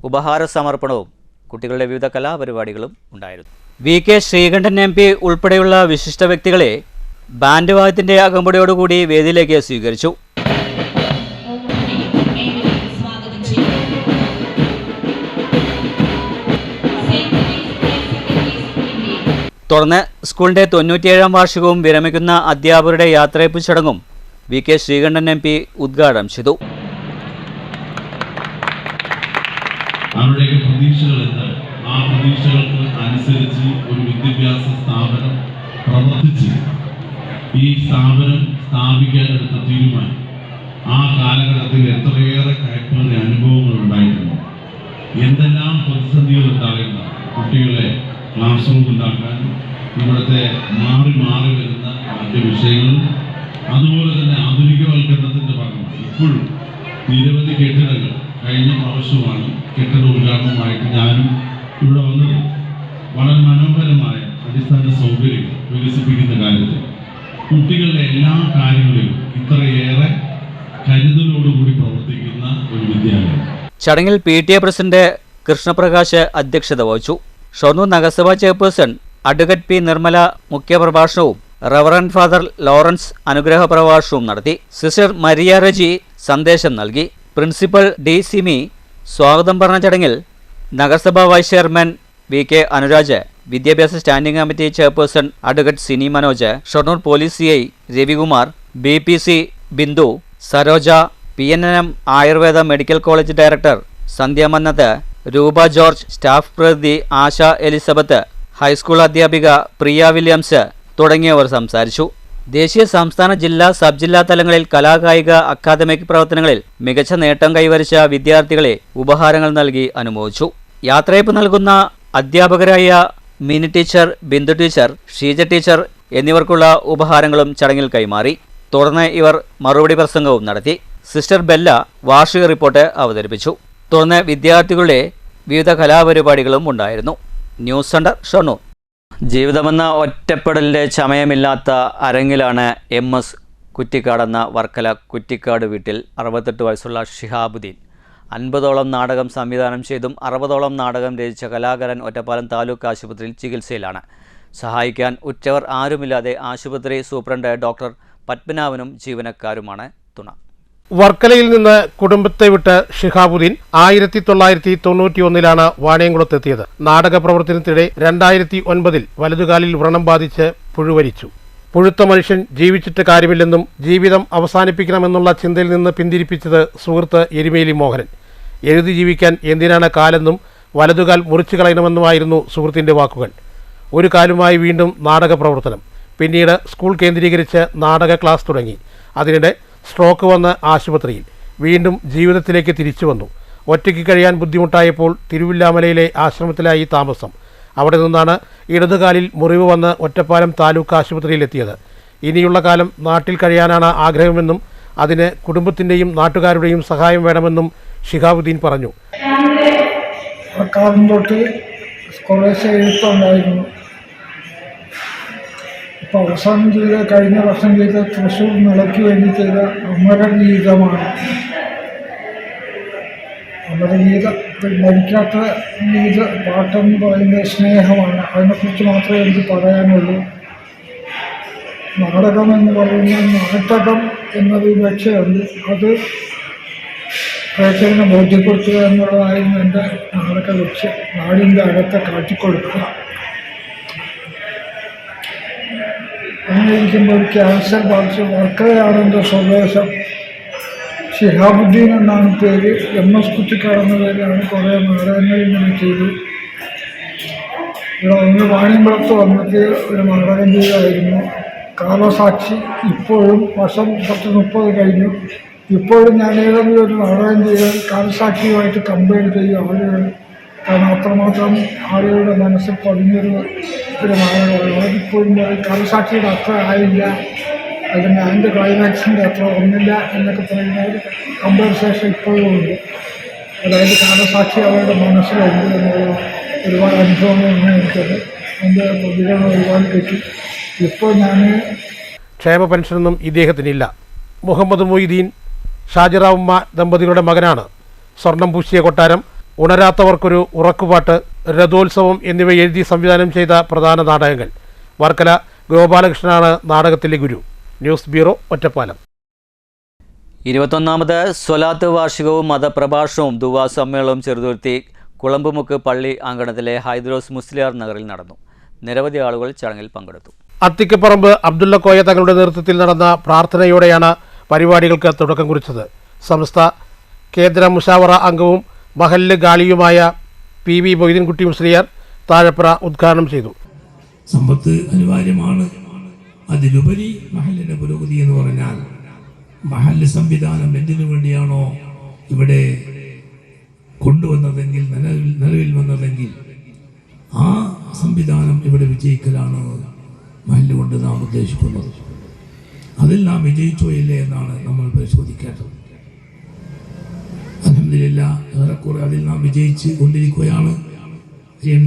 A: ഉപഹാര സമർപ്പണവും കുട്ടികളുടെ വിവിധ കലാപരിപാടികളും ഉണ്ടായിരുന്നു. VK ശ്രീകണ്ഠൻ MP ഉൾപ്പെടെയുള്ള വിശിഷ്ട വ്യക്തികളെ ബാൻഡ് വാദ്യത്തിൻ്റെ അകമ്പടിയോടുകൂടി വേദിയിലേക്ക് സ്വീകരിച്ചു. തുടർന്ന് സ്കൂളിൻ്റെ 97ാം വാർഷികവും വിരമിക്കുന്ന അധ്യാപകരുടെ യാത്രയയപ്പ് ചടങ്ങും വി കെ ശ്രീകണ്ഠൻ MP ഉദ്ഘാടനം ചെയ്തു.
I: അവരുടെയൊക്കെ പ്രതീക്ഷകൾ എന്താണ്? ആ പ്രതീക്ഷകൾക്ക് അനുസരിച്ച് ഒരു വിദ്യാഭ്യാസ സ്ഥാപനം പ്രവർത്തിച്ച് ഈ സ്ഥാപനം സ്ഥാപിക്കാനെടുത്ത തീരുമാനം ആ കാലഘട്ടത്തിൽ എത്രയേറെ കയറ്റേറിയ അനുഭവങ്ങൾ ഉണ്ടായിട്ടുണ്ട്. എന്തെല്ലാം പ്രതിസന്ധികൾ ഉണ്ടാകുന്ന കുട്ടികളെ ക്ലാസ് റൂം ഉണ്ടാക്കാൻ ഇവിടുത്തെ മാറി മാറി വരുന്ന മറ്റ് വിഷയങ്ങൾ, അതുപോലെ തന്നെ ആധുനികവൽക്കരണത്തിൻ്റെ ഭാഗമായി ഇപ്പോഴും നിരവധി കെട്ടിടങ്ങൾ കഴിഞ്ഞ പ്രാവശ്യമാണ് കെട്ടിട ഉദ്ഘാടനമായിട്ട് ഞാനും ഇവിടെ വന്നത്. വളരെ മനോഹരമായ അടിസ്ഥാന സൗകര്യങ്ങൾ വികസിപ്പിക്കുന്ന കാര്യത്തിൽ കുട്ടികളുടെ എല്ലാ കാര്യങ്ങളിലും ഇത്രയേറെ കരുതലോടുകൂടി പ്രവർത്തിക്കുന്ന ഒരു വിദ്യാലയം.
A: ചടങ്ങിൽ PTA പ്രസിഡന്റ് കൃഷ്ണപ്രകാശ് അധ്യക്ഷത വഹിച്ചു. ഷൊർണൂർ നഗരസഭാ ചെയർപേഴ്സൺ അഡ്വക്കേറ്റ് P. നിർമ്മല മുഖ്യപ്രഭാഷണവും റവറൻഡ് ഫാദർ ലോറൻസ് അനുഗ്രഹ പ്രഭാഷണവും നടത്തി. സിസ്റ്റർ മരിയ റജി സന്ദേശം നൽകി. Principal D. സിമി സ്വാഗതം പറഞ്ഞ ചടങ്ങിൽ നഗരസഭാ vice chairman V K Anuraj, വിദ്യാഭ്യാസ standing committee chairperson advocate Sini Manoj, Shoranur police CI Ravikumar, BPC Bindu, Saroja, PNM Ayurveda medical college director Sandhya Mannath, Roopa George, staff പ്രതിനിധി ആശ എലിസബത്ത്, ഹൈസ്കൂൾ അധ്യാപിക പ്രിയ വില്യംസ് തുടങ്ങിയവർ സംസാരിച്ചു. ദേശീയ, സംസ്ഥാന, ജില്ലാ, സബ് ജില്ലാ തലങ്ങളിൽ കലാകായിക അക്കാദമിക് പ്രവർത്തനങ്ങളിൽ മികച്ച നേട്ടം കൈവരിച്ച വിദ്യാർത്ഥികളെ ഉപഹാരങ്ങൾ നൽകി അനുമോദിച്ചു. യാത്രയപ്പ് നൽകുന്ന അധ്യാപകരായ Mini teacher, Bindu teacher, Sheeja teacher എന്നിവർക്കുള്ള ഉപഹാരങ്ങളും ചടങ്ങിൽ കൈമാറി. തുടർന്ന് ഇവർ മറുപടി പ്രസംഗവും നടത്തി. സിസ്റ്റർ ബെല്ല വാർഷിക റിപ്പോർട്ട് അവതരിപ്പിച്ചു. തുടർന്ന് വിദ്യാർത്ഥികളുടെ വിവിധ കലാപരിപാടികളും ഉണ്ടായിരുന്നു. News centre, Shoranur. ജീവിതമെന്ന ഒറ്റപ്പെടലിൻ്റെ ചമയമില്ലാത്ത അരങ്ങിലാണ് MS കുറ്റിക്കാട് എന്ന വർക്കല കുറ്റിക്കാട് വീട്ടിൽ 68 വയസ്സുള്ള ഷിഹാബുദ്ദീൻ. 50ഓളം നാടകം സംവിധാനം ചെയ്തും 60ഓളം നാടകം രചിച്ച കലാകാരൻ ഒറ്റപ്പാലം താലൂക്ക് ആശുപത്രിയിൽ ചികിത്സയിലാണ്. സഹായിക്കാൻ ഉറ്റവർ ആരുമില്ലാതെ ആശുപത്രി സൂപ്രണ്ട് ഡോക്ടർ പത്മനാഭനും ജീവനക്കാരുമാണ് തുണ.
C: വർക്കലയിൽ നിന്ന് കുടുംബത്തെ വിട്ട് ഷിഹാബുദ്ദീൻ 1991 വാണിയംകുളത്തെത്തിയത്. നാടക പ്രവർത്തനത്തിനിടെ 2009 വലതുകാലിൽ വ്രണം ബാധിച്ച് പുഴുവരിച്ചു. പുഴുത്ത മനുഷ്യൻ ജീവിച്ചിട്ട് കാര്യമില്ലെന്നും ജീവിതം അവസാനിപ്പിക്കണമെന്നുള്ള ചിന്തയിൽ നിന്ന് പിന്തിരിപ്പിച്ചത് സുഹൃത്ത് എരുമേലി മോഹനൻ. എഴുതി ജീവിക്കാൻ എന്തിനാണ് കാലെന്നും വലതുകാൽ മുറിച്ചു കളയണമെന്നുമായിരുന്നു സുഹൃത്തിൻ്റെ വാക്കുകൾ. ഒരു കാലുമായി വീണ്ടും നാടക പ്രവർത്തനം. പിന്നീട് സ്കൂൾ കേന്ദ്രീകരിച്ച് നാടക ക്ലാസ് തുടങ്ങി. അതിനിടെ സ്ട്രോക്ക് വന്ന് ആശുപത്രിയിൽ. വീണ്ടും ജീവിതത്തിലേക്ക് തിരിച്ചു വന്നു. ഒറ്റയ്ക്ക് കഴിയാൻ ബുദ്ധിമുട്ടായപ്പോൾ തിരുവില്ലാമലയിലെ ആശ്രമത്തിലായി താമസം. അവിടെ നിന്നാണ് ഇടതുകാലിൽ മുറിവ് വന്ന് ഒറ്റപ്പാലം താലൂക്ക് ആശുപത്രിയിലെത്തിയത്. ഇനിയുള്ള കാലം നാട്ടിൽ കഴിയാനാണ് ആഗ്രഹമെന്നും അതിന് കുടുംബത്തിൻ്റെയും നാട്ടുകാരുടെയും സഹായം വേണമെന്നും ഷിഹാബുദ്ദീൻ പറഞ്ഞു.
J: ഇപ്പോൾ അവസാനം ചെയ്ത കഴിഞ്ഞ വർഷം ചെയ്ത തൃശ്ശൂർ നിലയ്ക്ക് വേണ്ടി ചെയ്ത അമരഗീതമാണ്. അമരഗീതം മരിക്കാത്ത ഗീത പാട്ടെന്ന് പറയുന്നത് സ്നേഹമാണ്. അതിനെക്കുറിച്ച് മാത്രമേ എനിക്ക് പറയാനുള്ളൂ. നാടകം എന്ന് പറയുന്നത് നാട്ടകം എന്നൊരു ലക്ഷ്യമുണ്ട്. അത് പ്രേക്ഷകനെ ബോധ്യപ്പെടുത്തുക എന്നുള്ളതായിരുന്നു എൻ്റെ നാടക ലക്ഷ്യം. നാടിൻ്റെ അകത്തെ കാട്ടിക്കൊടുക്കുക. അങ്ങനെ ഇരിക്കുമ്പോൾ ക്യാൻസർ ബാധിച്ച് വർക്കലയാണ് എൻ്റെ സ്വദേശം. ഷിഹാബുദ്ദീൻ എന്നാണ് പേര്. MS കുറ്റിക്കാട് എന്ന പേരാണ്. കുറേ നാടകങ്ങൾ ഇങ്ങനെ ചെയ്തു. ഇവിടെ ഒന്ന് വാണിയംകുളത്ത് വന്നിട്ട് ഒരു നാടകം ചെയ്തായിരുന്നു കാലസാക്ഷി. ഇപ്പോഴും വർഷം 10-30 കഴിഞ്ഞു. ഇപ്പോഴും ഞാൻ ഏതെങ്കിലും ഒരു നാടകം ചെയ്താൽ കാലസാക്ഷിയുമായിട്ട് കമ്പയർ ചെയ്യും ആളുകൾ. കാരണം അത്രമാത്രം ആളുകളുടെ മനസ്സിൽ പതിഞ്ഞൊരു നാടകമാണ്. അതിപ്പോഴും കാലസാക്ഷിയുടെ അത്ര ആയില്ല, അതിന് അതിൻ്റെ ക്ലൈമാക്സിൻ്റെ അത്ര ഒന്നില്ല എന്നൊക്കെ പറയുന്ന ഒരു കമ്പയർസേഷൻ ഇപ്പോഴും ഉണ്ട്. അതായത് കാലസാക്ഷി അവരുടെ മനസ്സിലുണ്ട് എന്നുള്ള ഒരുപാട് അനുഭവങ്ങളാണ് എനിക്കത്. അതിൻ്റെ പ്രതികരണം ഒരുപാട് കിട്ടി. ഇപ്പോൾ ഞാൻ
C: ക്ഷേമ പെൻഷനൊന്നും ഇദ്ദേഹത്തിനില്ല. മുഹമ്മദ് മൊയ്തീൻ, ഷാജിറാവുമ്മ ദമ്പതികളുടെ മകനാണ്. സ്വർണം പൂശിയ കൊട്ടാരം, ഉണരാത്തവർക്കൊരു ഉറക്കുപാട്ട്, രഥോത്സവം എന്നിവ എഴുതി സംവിധാനം ചെയ്ത പ്രധാന നാടകങ്ങൾ. വർക്കല ഗോപാലകൃഷ്ണനാണ് നാടകത്തിലെ ഗുരു. News bureau, Ottapalam.
A: 21ാമത് സ്വലാത്ത് വാർഷികവും മതപ്രഭാഷണവും ദുവാ സമ്മേളനവും ചെറുതുരുത്തി കുളമ്പുമുക്ക് പള്ളി അങ്കണത്തിലെ ഹൈദ്രോസ് മുസ്ലിയാർ നഗറിൽ നടന്നു. നിരവധി ആളുകൾ ചടങ്ങിൽ പങ്കെടുത്തു.
C: അത്തിക്കപ്പറമ്പ് അബ്ദുള്ള കോയ തങ്ങളുടെ നേതൃത്വത്തിൽ നടന്ന പ്രാർത്ഥനയോടെയാണ് പരിപാടികൾക്ക് തുടക്കം കുറിച്ചത്. സമസ്ത കേന്ദ്ര മുഷാവറ അംഗവും മഹല്ല് ഗാലിയുമായ PV മൊയ്തീൻകുട്ടി മുസ്ലിയാർ താഴെപ്പുറ ഉദ്ഘാടനം ചെയ്തു.
K: സമ്പത്ത് അനിവാര്യമാണ്. അതിലുപരി മഹല്ലിൻ്റെ പുരോഗതി എന്ന് പറഞ്ഞാൽ മഹല്ല് സംവിധാനം എന്തിനു വേണ്ടിയാണോ ഇവിടെ കൊണ്ടുവന്നതെങ്കിൽ, നിലവിൽ വന്നതെങ്കിൽ ആ സംവിധാനം ഇവിടെ വിജയിക്കലാണ് മഹല്ല് കൊണ്ട് നാം ഉദ്ദേശിക്കുന്നത്. അതിൽ നാം വിജയിച്ചോ ഇല്ലേ എന്നാണ് നമ്മൾ പരിശോധിക്കേണ്ടത്. അൽഹംദുലില്ലാഹ് ഏറെക്കുറെ അതിൽ നാം വിജയിച്ച് കൊണ്ടിരിക്കുകയാണ്.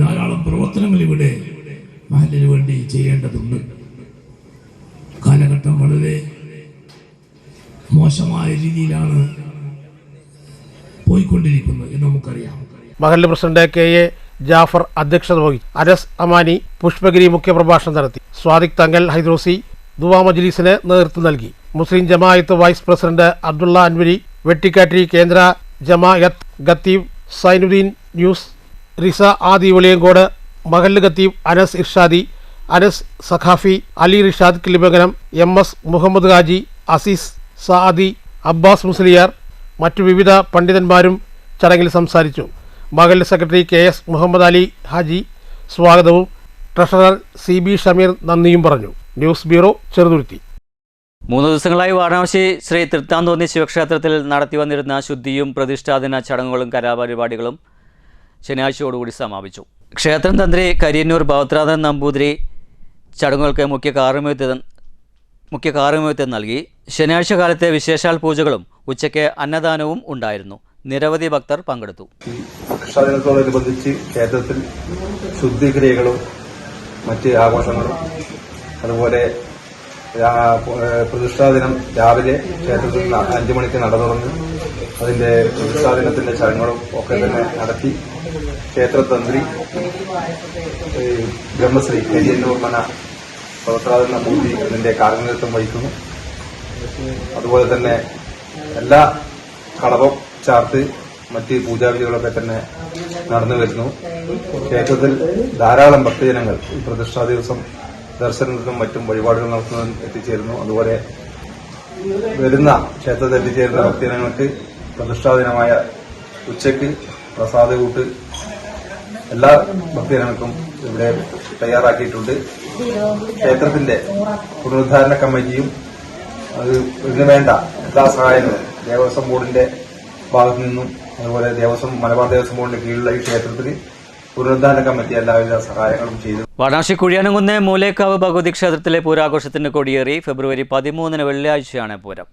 K: ധാരാളം പ്രവർത്തനങ്ങൾ ഇവിടെ മഹല്ലിന് വേണ്ടി ചെയ്യേണ്ടതുണ്ട്. കാലഘട്ടം വളരെ മോശമായ രീതിയിലാണ് പോയിക്കൊണ്ടിരിക്കുന്നത് എന്ന് നമുക്കറിയാം.
C: മഹല്ല് പ്രസിഡന്റ് KA ജാഫർ അധ്യക്ഷത വഹിച്ചു. അനസ് അമാനി പുഷ്പഗിരി മുഖ്യപ്രഭാഷണം നടത്തി. സ്വാദിഖ് തങ്ങൽ ഹൈദ്രോസി ദുവാ മജ്ലിസിന് നേതൃത്വം നൽകി. മുസ്ലിം ജമാഅത്ത് വൈസ് പ്രസിഡന്റ് അബ്ദുള്ള അൻവരി, വെട്ടിക്കാട്ടിരി കേന്ദ്ര ജമാഅത്ത് ഖത്തീബ് സൈനുദ്ദീൻ ന്യൂസ്, റിസ ആദി വെളിയങ്കോട്, മഹല്ല് ഖത്തീബ് അനസ് ഇർഷാദി, അനസ് സഖാഫി, അലി റിഷാദ് കിളിമംഗലം, MS മുഹമ്മദ് ഹാജി, അസീസ് സാദി, അബ്ബാസ് മുസ്ലിയാർ, മറ്റു വിവിധ പണ്ഡിതന്മാരും ചടങ്ങിൽ സംസാരിച്ചു. മഹല്ല് സെക്രട്ടറി KS മുഹമ്മദ് അലി ഹാജി സ്വാഗതവും ട്രഷറർ CB ഷമീർ നന്ദിയും പറഞ്ഞു. News bureau, Cheruthuruthy.
A: 3 ദിവസങ്ങളായി വാരണാസി ശ്രീ തൃത്താന്തോന്നി ശിവക്ഷേത്രത്തിൽ നടത്തി വന്നിരുന്ന ശുദ്ധിയും പ്രതിഷ്ഠാദിന ചടങ്ങുകളും കലാപരിപാടികളും ശനിയാഴ്ചയോടുകൂടി സമാപിച്ചു. ക്ഷേത്രം തന്ത്രി കരിയന്നൂർ ഭവത്രാധൻ നമ്പൂതിരി ചടങ്ങുകൾക്ക് മുഖ്യ കാർമ്മികത്വം നൽകി. ശനിയാഴ്ച കാലത്തെ വിശേഷാൽ പൂജകളും ഉച്ചയ്ക്ക് അന്നദാനവും ഉണ്ടായിരുന്നു. നിരവധി ഭക്തർ പങ്കെടുത്തു.
L: പ്രതിഷ്ഠാദിനത്തോടനുബന്ധിച്ച് ക്ഷേത്രത്തിൽ ശുദ്ധിക്രിയകളും മറ്റ് ആഘോഷങ്ങളും, അതുപോലെ പ്രതിഷ്ഠാദിനം രാവിലെ ക്ഷേത്രത്തിൽ 5 മണിക്ക് നട തുറന്ന് അതിൻ്റെ പ്രതിഷ്ഠാദിനത്തിൻ്റെ ചടങ്ങുകളും ഒക്കെ തന്നെ നടത്തി. ക്ഷേത്രതന്ത്രി ബ്രഹ്മശ്രീ കരിയന്നൂർ മന ഭവത്രാധൻ നമ്പൂതിരി അതിൻ്റെ കാർമ്മികത്വം വഹിക്കുന്നു. അതുപോലെ തന്നെ എല്ലാ കളഭം ചാർത്ത് മറ്റ് പൂജാവിധികളൊക്കെ തന്നെ നടന്നു വരുന്നു. ക്ഷേത്രത്തിൽ ധാരാളം ഭക്തജനങ്ങൾ ഈ പ്രതിഷ്ഠാ ദിവസം ദർശനത്തിനും മറ്റും വഴിപാടുകൾ നടത്തുന്നതിന് എത്തിച്ചേരുന്നു. അതുപോലെ വരുന്ന ക്ഷേത്രത്തിൽ എത്തിച്ചേരുന്ന ഭക്തജനങ്ങൾക്ക് പ്രതിഷ്ഠാദിനമായ ഉച്ചയ്ക്ക് പ്രസാദകൂട്ട് എല്ലാ ഭക്തജനങ്ങൾക്കും ഇവിടെ തയ്യാറാക്കിയിട്ടുണ്ട്. ക്ഷേത്രത്തിന്റെ പുനരുദ്ധാരണ കമ്മിറ്റിയും ഇതിനു വേണ്ട എല്ലാ സഹായങ്ങളും ദേവസ്വം ബോർഡിന്റെ ഭാഗത്തു നിന്നും, അതുപോലെ മലബാർ ദേവസ്വം ബോർഡിന്റെ കീഴിലുള്ള ഈ ക്ഷേത്രത്തിന് പുനരുദ്ധാരണ കമ്മിറ്റി എല്ലാവിധ സഹായങ്ങളും ചെയ്തു.
A: വാരണാസി കുഴിയാനംകുന്ന് മൂലേക്കാവ് ഭഗവതി ക്ഷേത്രത്തിലെ പൂരാഘോഷത്തിന് കൊടിയേറി. ഫെബ്രുവരി 13 വെള്ളിയാഴ്ചയാണ് പൂരം.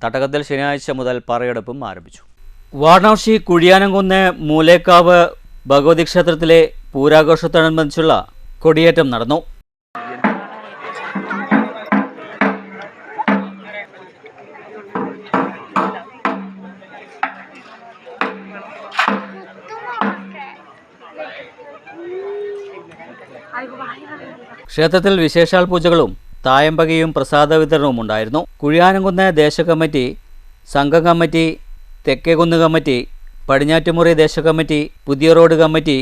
A: തട്ടകത്തിൽ ശനിയാഴ്ച മുതൽ പറയെടുപ്പും ആരംഭിച്ചു. വാരണാസി കുഴിയാനംകുന്ന് മൂലേക്കാവ് ഭഗവതി ക്ഷേത്രത്തിലെ പൂരാഘോഷത്തോടനുബന്ധിച്ചുള്ള കൊടിയേറ്റം നടന്നു. ക്ഷേത്രത്തിൽ വിശേഷാൽ പൂജകളും തായമ്പകയും പ്രസാദ വിതരണവും ഉണ്ടായിരുന്നു. കുഴിയാനംകുന്ന് ദേശകമ്മിറ്റി, സംഘം കമ്മിറ്റി, തെക്കേകുന്ന് കമ്മിറ്റി, പടിഞ്ഞാറ്റുമുറി ദേശകമ്മിറ്റി, പുതിയ റോഡ് കമ്മിറ്റി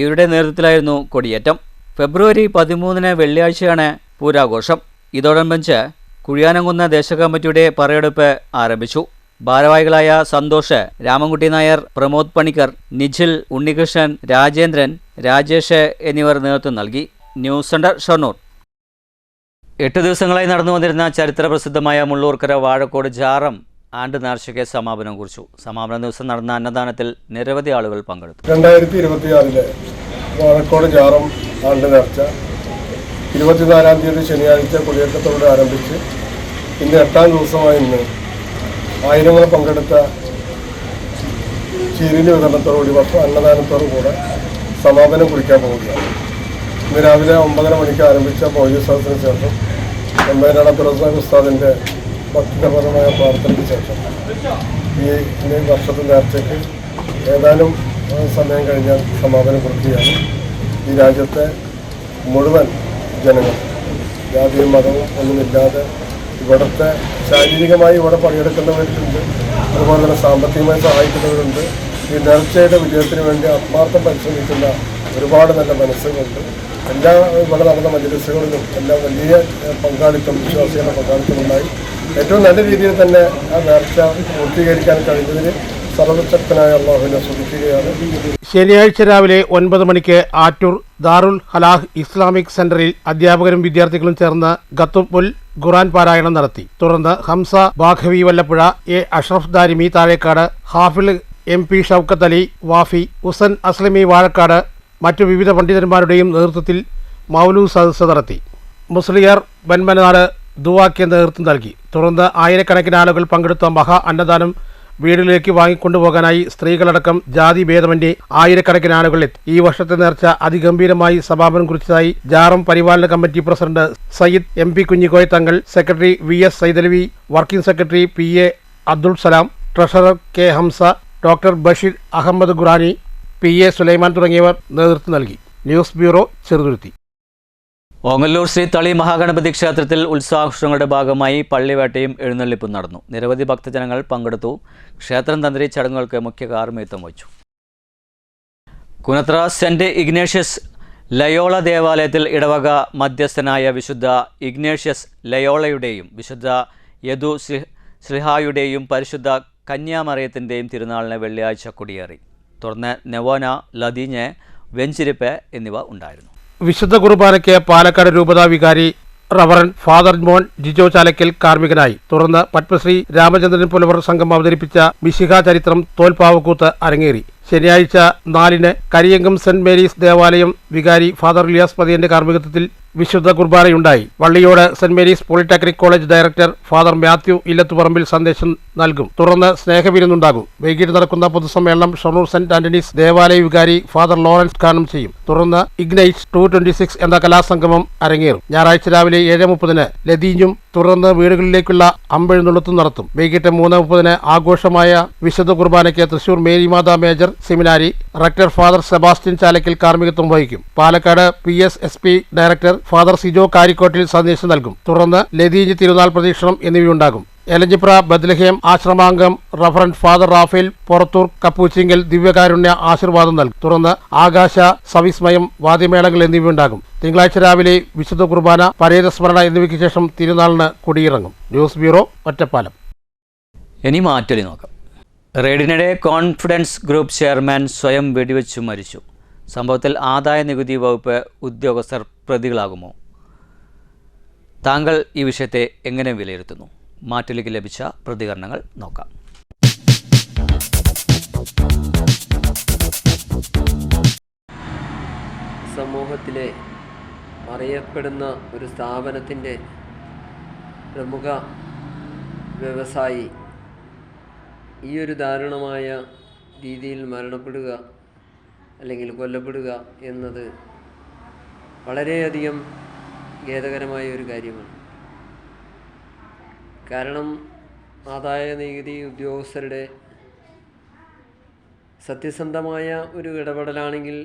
A: ഇവരുടെ നേതൃത്വത്തിലായിരുന്നു കൊടിയേറ്റം. ഫെബ്രുവരി 13 വെള്ളിയാഴ്ചയാണ് പൂരാഘോഷം. ഇതോടനുബന്ധിച്ച് കുഴിയാനംകുന്ന് ദേശകമ്മിറ്റിയുടെ പറയെടുപ്പ് ആരംഭിച്ചു. ഭാരവാഹികളായ സന്തോഷ്, രാമൻകുട്ടി നായർ, പ്രമോദ് പണിക്കർ, നിഖിൽ, ഉണ്ണികൃഷ്ണൻ, രാജേന്ദ്രൻ, രാജേഷ് എന്നിവർ നേതൃത്വം നൽകി. News centre, Shoranur. 8 ദിവസങ്ങളായി നടന്നു വന്നിരുന്ന ചരിത്ര പ്രസിദ്ധമായ മുള്ളൂർക്കര വാഴക്കോട് ജാറം ആണ്ട് നേർച്ചയ്ക്ക് സമാപനം കുറിച്ചു. സമാപന ദിവസം നടന്ന അന്നദാനത്തിൽ നിരവധി ആളുകൾ പങ്കെടുത്തു.
M: 2026 വാഴക്കോട് ജാറം ആണ്ട് നേർച്ച 24-ാം തീയതി ശനിയാഴ്ച കൊടിയേറ്റത്തോടെ ആരംഭിച്ച് ഇന്ന് 8ാം ദിവസമായ ഇന്ന് ആയിരങ്ങൾ പങ്കെടുത്ത ചീരിന് വിതരണത്തോടുകൂടി അന്നദാനത്തോടുകൂടെ സമാപനം കുറിക്കാൻ പോവുകയാണ്. ഇന്ന് രാവിലെ 9:30 മണിക്ക് ആരംഭിച്ച ഭോജനത്തിന് ശേഷം എംബൈനാട ഫിറോസ് ഉസ്താദിൻ്റെ ഭക്തിപരമായ പ്രാർത്ഥനയ്ക്ക് ശേഷം ഈ വർഷത്തെ നേർച്ചയ്ക്ക് ഏതാനും സമയം കഴിഞ്ഞാൽ സമാപനം കുറിക്കുകയാണ്. ഈ രാജ്യത്തെ മുഴുവൻ ജനങ്ങൾ ജാതിയും മതവും ഒന്നുമില്ലാതെ ഇവിടുത്തെ ശാരീരികമായി ഇവിടെ പണിയെടുക്കുന്നവരുണ്ട്, അതുപോലെ തന്നെ സാമ്പത്തികമായി സഹായിക്കുന്നവരുണ്ട്. ഈ നേർച്ചയുടെ വിജയത്തിന് വേണ്ടി ആത്മാർത്ഥം പരിശ്രമിക്കുന്ന ഒരുപാട് നല്ല മനസ്സുകളുണ്ട്. എല്ലാ ഇവിടെ നടന്ന മജ്‌ലിസുകളിലും എല്ലാം വലിയ പങ്കാളിത്തം, വിശ്വാസികളുടെ പങ്കാളിത്തമുണ്ടായി. ഏറ്റവും നല്ല രീതിയിൽ തന്നെ ആ നേർച്ച പൂർത്തീകരിക്കാൻ കഴിഞ്ഞതിന് സർവശക്തനായ അള്ളാഹുവിനെ സ്തുതിക്കുകയാണ്.
C: ശനിയാഴ്ച രാവിലെ 9 മണിക്ക് ആറ്റൂർ ദാറുൽ ഹലാഹ് ഇസ്ലാമിക് സെന്ററിൽ അധ്യാപകരും വിദ്യാർത്ഥികളും ചേർന്ന് ഖത്തുബുൽ ഖുർആൻ പാരായണം നടത്തി. തുടർന്ന് Hamza Baqavi Vallappuzha, A Ashraf Darimi Thazhekkad, Hafil MP Shoukath Ali Wafy, Hussain അസ്ലമി Vazhakkad മറ്റു വിവിധ പണ്ഡിതന്മാരുടെയും നേതൃത്വത്തിൽ മൗലൂദ് സദസ്സ് നടത്തി. മുസ്ലിയാർ ബൻമനാട് ദുആക്ക് നേതൃത്വം നൽകി. തുടർന്ന് ആയിരക്കണക്കിന് ആളുകൾ പങ്കെടുത്ത മഹാ അന്നദാനം വീടുകളിലേക്ക് വാങ്ങിക്കൊണ്ടുപോകാനായി സ്ത്രീകളടക്കം ജാതി ഭേദമന്യേ ആയിരക്കണക്കിന് ആളുകൾ എത്തി. ഈ വർഷത്തെ നേർച്ച അതിഗംഭീരമായി സമാപനം കുറിച്ചതായി ജാറം പരിപാലന committee president Sayyid MP Kunhikoya Thangal, secretary VS Saidalavi, working secretary PA Abdul Salam, treasurer K Hamsa, doctor Basheer Ahammed Khurani, PA Sulaiman തുടങ്ങിയവർ നേതൃത്വം നൽകി. News bureau, Cheruthuruthy.
A: ഓങ്ങല്ലൂർ ശ്രീ തളി മഹാഗണപതി ക്ഷേത്രത്തിൽ ഉത്സവാഘോഷങ്ങളുടെ ഭാഗമായി പള്ളിവേട്ടയും എഴുന്നള്ളിപ്പും നടന്നു. നിരവധി ഭക്തജനങ്ങൾ പങ്കെടുത്തു. ക്ഷേത്രം തന്ത്രി ചടങ്ങുകൾക്ക് മുഖ്യ കാർമ്മികത്വം വഹിച്ചു. കുനത്ര സെന്റ് ഇഗ്നേഷ്യസ് ലയോള ദേവാലയത്തിൽ ഇടവക മധ്യസ്ഥനായ വിശുദ്ധ ഇഗ്നേഷ്യസ് ലയോളയുടെയും വിശുദ്ധ യദു ശ്രീഹായുടെയും പരിശുദ്ധ കന്യാമറിയത്തിൻ്റെയും തിരുനാളിന് വെള്ളിയാഴ്ച കൊടിയേറി. തുടർന്ന് നെവോന, ലതീഞ്ഞ്, വെഞ്ചിരിപ്പ് എന്നിവ ഉണ്ടായിരുന്നു.
C: വിശുദ്ധ കുർബാനയ്ക്ക് പാലക്കാട് രൂപതാ വികാരി റവറൻ ഫാദർ മോൻ ജിജോ ചാലക്കൽ കാർമ്മികനായി. തുടർന്ന് പത്മശ്രീ രാമചന്ദ്രൻ പുലവർ സംഘം അവതരിപ്പിച്ച മിശിഹ ചരിത്രം തോൽപ്പാവക്കൂത്ത് അരങ്ങേറി. ശനിയാഴ്ച 4-ന് കരിയങ്കം സെന്റ് മേരീസ് ദേവാലയം വികാരി ഫാദർ ഇലിയാസ് പതിയന്റെ കാർമ്മികത്വത്തിൽ വിശുദ്ധ കുർബാനയുണ്ടായി. Valliyode saint Mary's polytechnic college director father Mathew Illathuparambil സന്ദേശം നൽകും. തുടർന്ന് സ്നേഹവിരുന്നുണ്ടാകും. വൈകിട്ട് നടക്കുന്ന പൊതുസമ്മേളനം ഷൊർണൂർ സെന്റ് ആന്റണീസ് ദേവാലയ വികാരി ഫാദർ ലോറൻസ് ഉദ്ഘാടനം ചെയ്യും. തുടർന്ന് ഇഗ്നൈറ്റ് 226 എന്ന കലാസംഗമം അരങ്ങേറും. ഞായറാഴ്ച രാവിലെ 7:30-ന് ലതീഞ്ഞും തുടർന്ന് വീടുകളിലേക്കുള്ള അമ്പെഴുന്നള്ളത്തും നടത്തും. വൈകിട്ട് 3:30-ന് ആഘോഷമായ വിശുദ്ധ കുർബാനയ്ക്ക് Thrissur Marymatha major seminary rector father Sebastian Chalakkal കാർമ്മികത്വം വഹിക്കും. Palakkad PSSP director father Sijo Karikkottil സന്ദേശം നൽകും. തുടർന്ന് ലതീഞ്ഞ് തിരുനാൾ പ്രദക്ഷിണം എന്നിവയുണ്ടാകും. എലഞ്ചിപ്ര ബദ്ലഹേം ആശ്രമാംഗം റഫറൻ ഫാദർ റാഫേൽ പുറത്തൂർ കപ്പൂച്ചിങ്കൽ ദിവ്യകാരുണ്യ ആശീർവാദം നൽകും. തുടർന്ന് ആകാശ സവിസ്മയം, വാദ്യമേളങ്ങൾ എന്നിവയുണ്ടാകും. തിങ്കളാഴ്ച രാവിലെ വിശുദ്ധ കുർബാന, പരേതസ്മരണ എന്നിവയ്ക്ക് ശേഷം തിരുനാളിന് കൊടിയിറങ്ങും. News bureau, Ottapalam.
A: ഇനി മാറ്റൊലി നോക്കാം. റെയ്ഡിനിടെ കോൺഫിഡൻസ് ഗ്രൂപ്പ് ചെയർമാൻ സ്വയം വെടിവെച്ചു മരിച്ചു. സംഭവത്തിൽ ആദായ നികുതി വകുപ്പ് ഉദ്യോഗസ്ഥർ പ്രതികളാകുമോ? താങ്കൾ ഈ വിഷയത്തെ എങ്ങനെ വിലയിരുത്തുന്നു? മാറ്റൊലിക്ക് ലഭിച്ച പ്രതികരണങ്ങൾ നോക്കാം.
N: സമൂഹത്തിലെ അറിയപ്പെടുന്ന ഒരു സ്ഥാപനത്തിൻ്റെ പ്രമുഖ വ്യവസായി ഈ ഒരു ദാരുണമായ രീതിയിൽ മരണപ്പെടുക അല്ലെങ്കിൽ കൊല്ലപ്പെടുക എന്നത് വളരെയധികം ഖേദകരമായ ഒരു കാര്യമാണ്. കാരണം ആദായ നികുതി ഉദ്യോഗസ്ഥരുടെ സത്യസന്ധമായ ഒരു ഇടപെടലാണെങ്കിൽ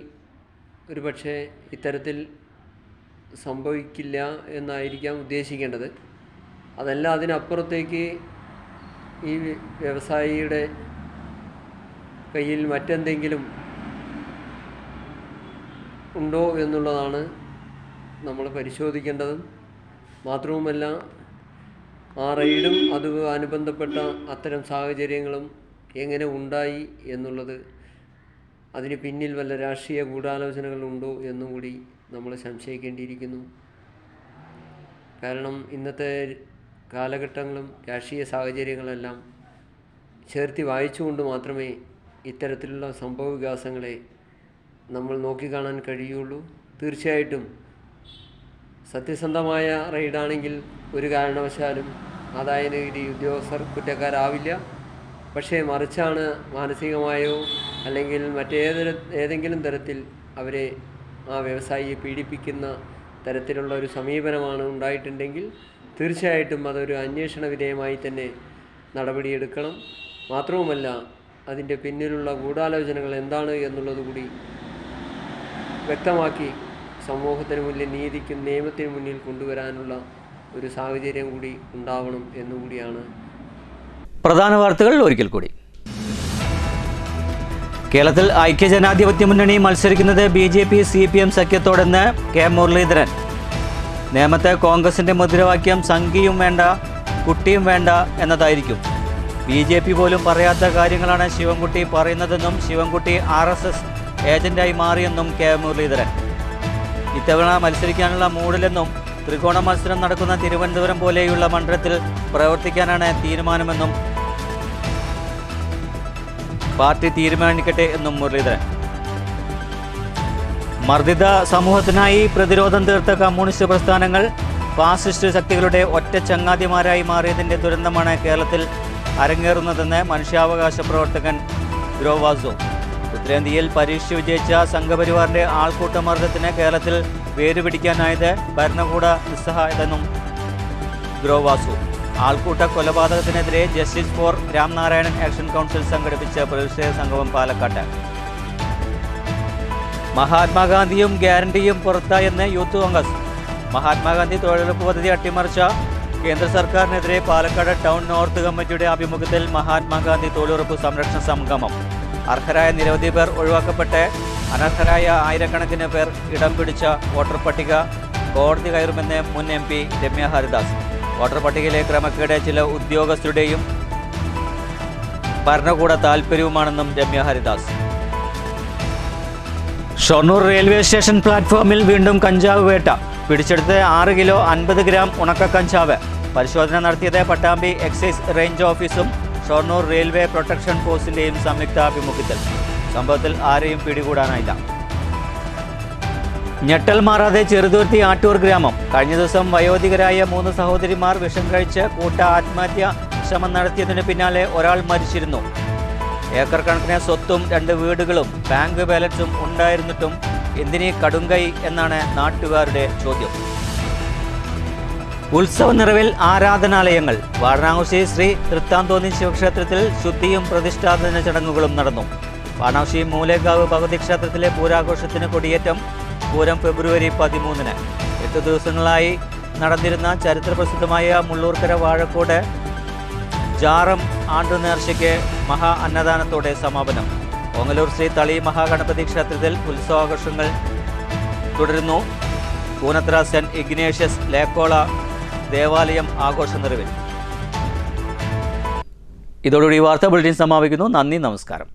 N: ഒരുപക്ഷെ ഇത്തരത്തിൽ സംഭവിക്കില്ല എന്നായിരിക്കാം ഉദ്ദേശിക്കേണ്ടത്. അതല്ല, അതിനപ്പുറത്തേക്ക് ഈ വ്യവസായിയുടെ കയ്യിൽ മറ്റെന്തെങ്കിലും ഉണ്ടോ എന്നുള്ളതാണ് നമ്മൾ പരിശോധിക്കേണ്ടതും. മാത്രവുമല്ല, ആ റെയ്ഡും അത് അനുബന്ധപ്പെട്ട അത്തരം സാഹചര്യങ്ങളും എങ്ങനെ ഉണ്ടായി എന്നുള്ളത്, അതിന് പിന്നിൽ വല്ല രാഷ്ട്രീയ ഗൂഢാലോചനകളുണ്ടോ എന്നും കൂടി നമ്മൾ സംശയിക്കേണ്ടിയിരിക്കുന്നു. കാരണം ഇന്നത്തെ കാലഘട്ടങ്ങളും രാഷ്ട്രീയ സാഹചര്യങ്ങളെല്ലാം ചേർത്തി വായിച്ചുകൊണ്ട് മാത്രമേ ഇത്തരത്തിലുള്ള സംഭവ വികാസങ്ങളെ നമ്മൾ നോക്കിക്കാണാൻ കഴിയുള്ളൂ. തീർച്ചയായിട്ടും സത്യസന്ധമായ റെയ്ഡാണെങ്കിൽ ഒരു കാരണവശാലും ആദായ നികുതി ഉദ്യോഗസ്ഥർ കുറ്റക്കാരാവില്ല. പക്ഷേ മറിച്ചാണ് മാനസികമായോ അല്ലെങ്കിൽ ഏതെങ്കിലും തരത്തിൽ അവരെ ആ വ്യവസായിയെ പീഡിപ്പിക്കുന്ന തരത്തിലുള്ള ഒരു സമീപനമാണ് ഉണ്ടായിട്ടുണ്ടെങ്കിൽ തീർച്ചയായിട്ടും അതൊരു അന്വേഷണ വിധേയമായി തന്നെ നടപടിയെടുക്കണം. മാത്രവുമല്ല, അതിൻ്റെ പിന്നിലുള്ള ഗൂഢാലോചനകൾ എന്താണ് എന്നുള്ളത് കൂടി വ്യക്തമാക്കി സമൂഹത്തിന് മുന്നിൽ നീതിക്കും നിയമത്തിന് മുന്നിൽ കൊണ്ടുവരാനുള്ള ഒരു സാഹചര്യം കൂടി ഉണ്ടാവണം എന്നുകൂടിയാണ്.
A: പ്രധാന വാർത്തകൾ ഒരിക്കൽ കൂടി. കേരളത്തിൽ ഐക്യജനാധിപത്യ മുന്നണി മത്സരിക്കുന്നത് BJP CPM സഖ്യത്തോടെന്ന് K മുരളീധരൻ. നേമത്ത് കോൺഗ്രസിന്റെ മുദ്രാവാക്യം സംഘിയും വേണ്ട കുട്ടിയും വേണ്ട എന്നതായിരിക്കും. BJP പോലും പറയാത്ത കാര്യങ്ങളാണ് ശിവൻകുട്ടി പറയുന്നതെന്നും ശിവൻകുട്ടി RSS ഏജന്റായി മാറിയെന്നും കെ മുരളീധരൻ. ഇത്തവണ മത്സരിക്കാനുള്ള മൂഡിലെന്നും ത്രികോണ മത്സരം നടക്കുന്ന തിരുവനന്തപുരം പോലെയുള്ള മണ്ഡലത്തിൽ പ്രവർത്തിക്കാനാണ് തീരുമാനമെന്നും പാർട്ടി തീരുമാനിക്കട്ടെ എന്നും മുരളീധരൻ. മർദ്ദിത സമൂഹത്തിനായി പ്രതിരോധം തീർത്ത കമ്മ്യൂണിസ്റ്റ് പ്രസ്ഥാനങ്ങൾ ഫാസിസ്റ്റ് ശക്തികളുടെ ഒറ്റ ചങ്ങാതിമാരായി മാറിയതിൻ്റെ ദുരന്തമാണ് കേരളത്തിൽ അരങ്ങേറുന്നതെന്ന് മനുഷ്യാവകാശ പ്രവർത്തകൻ ഗ്രോവാസോ. ഉത്തരേന്ത്യയിൽ പരീക്ഷ വിജയിച്ച സംഘപരിവാറിന്റെ ആൾക്കൂട്ട മർദ്ദത്തിന് കേരളത്തിൽ വേരുപിടിക്കാനായത് ഭരണകൂട നിസ്സഹായതെന്നും ഗ്രോവാസു. ആൾക്കൂട്ട കൊലപാതകത്തിനെതിരെ justice for Ramnarayanan action council സംഘടിപ്പിച്ച പ്രതിഷേധ സംഗമം പാലക്കാട്ട്. മഹാത്മാഗാന്ധിയും ഗ്യാരണ്ടിയും പുറത്തായെന്ന് യൂത്ത് കോൺഗ്രസ്. മഹാത്മാഗാന്ധി തൊഴിലുറപ്പ് പദ്ധതി അട്ടിമറിച്ച കേന്ദ്ര സർക്കാരിനെതിരെ പാലക്കാട് ടൗൺ നോർത്ത് കമ്മിറ്റിയുടെ ആഭിമുഖ്യത്തിൽ മഹാത്മാഗാന്ധി തൊഴിലുറപ്പ് സംരക്ഷണ സംഗമം. അർഹരായ നിരവധി പേർ ഒഴിവാക്കപ്പെട്ട് അനർഹരായ ആയിരക്കണക്കിന് പേർ ഇടം പിടിച്ച വോട്ടർ പട്ടിക കോടതി കയറുമെന്ന് മുൻ MP രമ്യ ഹരിദാസ്. വോട്ടർ പട്ടികയിലെ ക്രമക്കേട് ചില ഉദ്യോഗസ്ഥരുടെയും ഭരണകൂട താൽപ്പര്യവുമാണെന്നും രമ്യ ഹരിദാസ്. ഷൊർണൂർ റെയിൽവേ സ്റ്റേഷൻ പ്ലാറ്റ്ഫോമിൽ വീണ്ടും കഞ്ചാവ് വേട്ട. പിടിച്ചെടുത്ത് 6 കിലോ 50 ഗ്രാം ഉണക്ക കഞ്ചാവ്. പരിശോധന നടത്തിയത് പട്ടാമ്പി എക്സൈസ് റേഞ്ച് ഓഫീസും ഷൊർണൂർ റെയിൽവേ പ്രൊട്ടക്ഷൻ ഫോഴ്സിന്റെയും സംയുക്താഭിമുഖ്യത്തിൽ. സംഭവത്തിൽ ആരെയും പിടികൂടാനായില്ല. ഞെട്ടൽ മാറാതെ ചെറുതുരുത്തി ആട്ടൂർ ഗ്രാമം. കഴിഞ്ഞ ദിവസം വയോധികരായ 3 സഹോദരിമാർ വിഷം കഴിച്ച് കൂട്ട ആത്മഹത്യാ ശ്രമം നടത്തിയതിനു പിന്നാലെ ഒരാൾ മരിച്ചിരുന്നു. ഏക്കർ കണക്കിന് സ്വത്തും 2 വീടുകളും ബാങ്ക് ബാലൻസും ഉണ്ടായിരുന്നിട്ടും എന്തിനീ കടുങ്കൈ എന്നാണ് നാട്ടുകാരുടെ ചോദ്യം. ഉത്സവ നിറവിൽ ആരാധനാലയങ്ങൾ. വാരണാസി ശ്രീ തൃത്താന്തോന്നി ശിവക്ഷേത്രത്തിൽ ശുദ്ധിയും പ്രതിഷ്ഠാപന ചടങ്ങുകളും നടന്നു. വാരണാസി മൂലേക്കാവ് ഭഗവതി ക്ഷേത്രത്തിലെ പൂരാഘോഷത്തിന് കൊടിയേറ്റം. പൂരം ഫെബ്രുവരി 13-ന്. 8 ദിവസങ്ങളായി നടന്നിരുന്ന ചരിത്രപ്രസിദ്ധമായ മുള്ളൂർക്കര വാഴക്കോട് ജാറം ആണ്ടുനേർച്ചയ്ക്ക് മഹാ അന്നദാനത്തോടെ സമാപനം. ഓങ്ങല്ലൂർ ശ്രീ തളി മഹാഗണപതി ക്ഷേത്രത്തിൽ ഉത്സവാഘോഷങ്ങൾ തുടരുന്നു. കൂനത്ര സെന്റ് ഇഗ്നേഷ്യസ് ലേക്കോള ദേവാലയം ആഘോഷ നിറവിൽ. ഇതോടുകൂടി വാർത്താ ബുള്ളറ്റിൻ സമാപിക്കുന്നു. നന്ദി, നമസ്കാരം.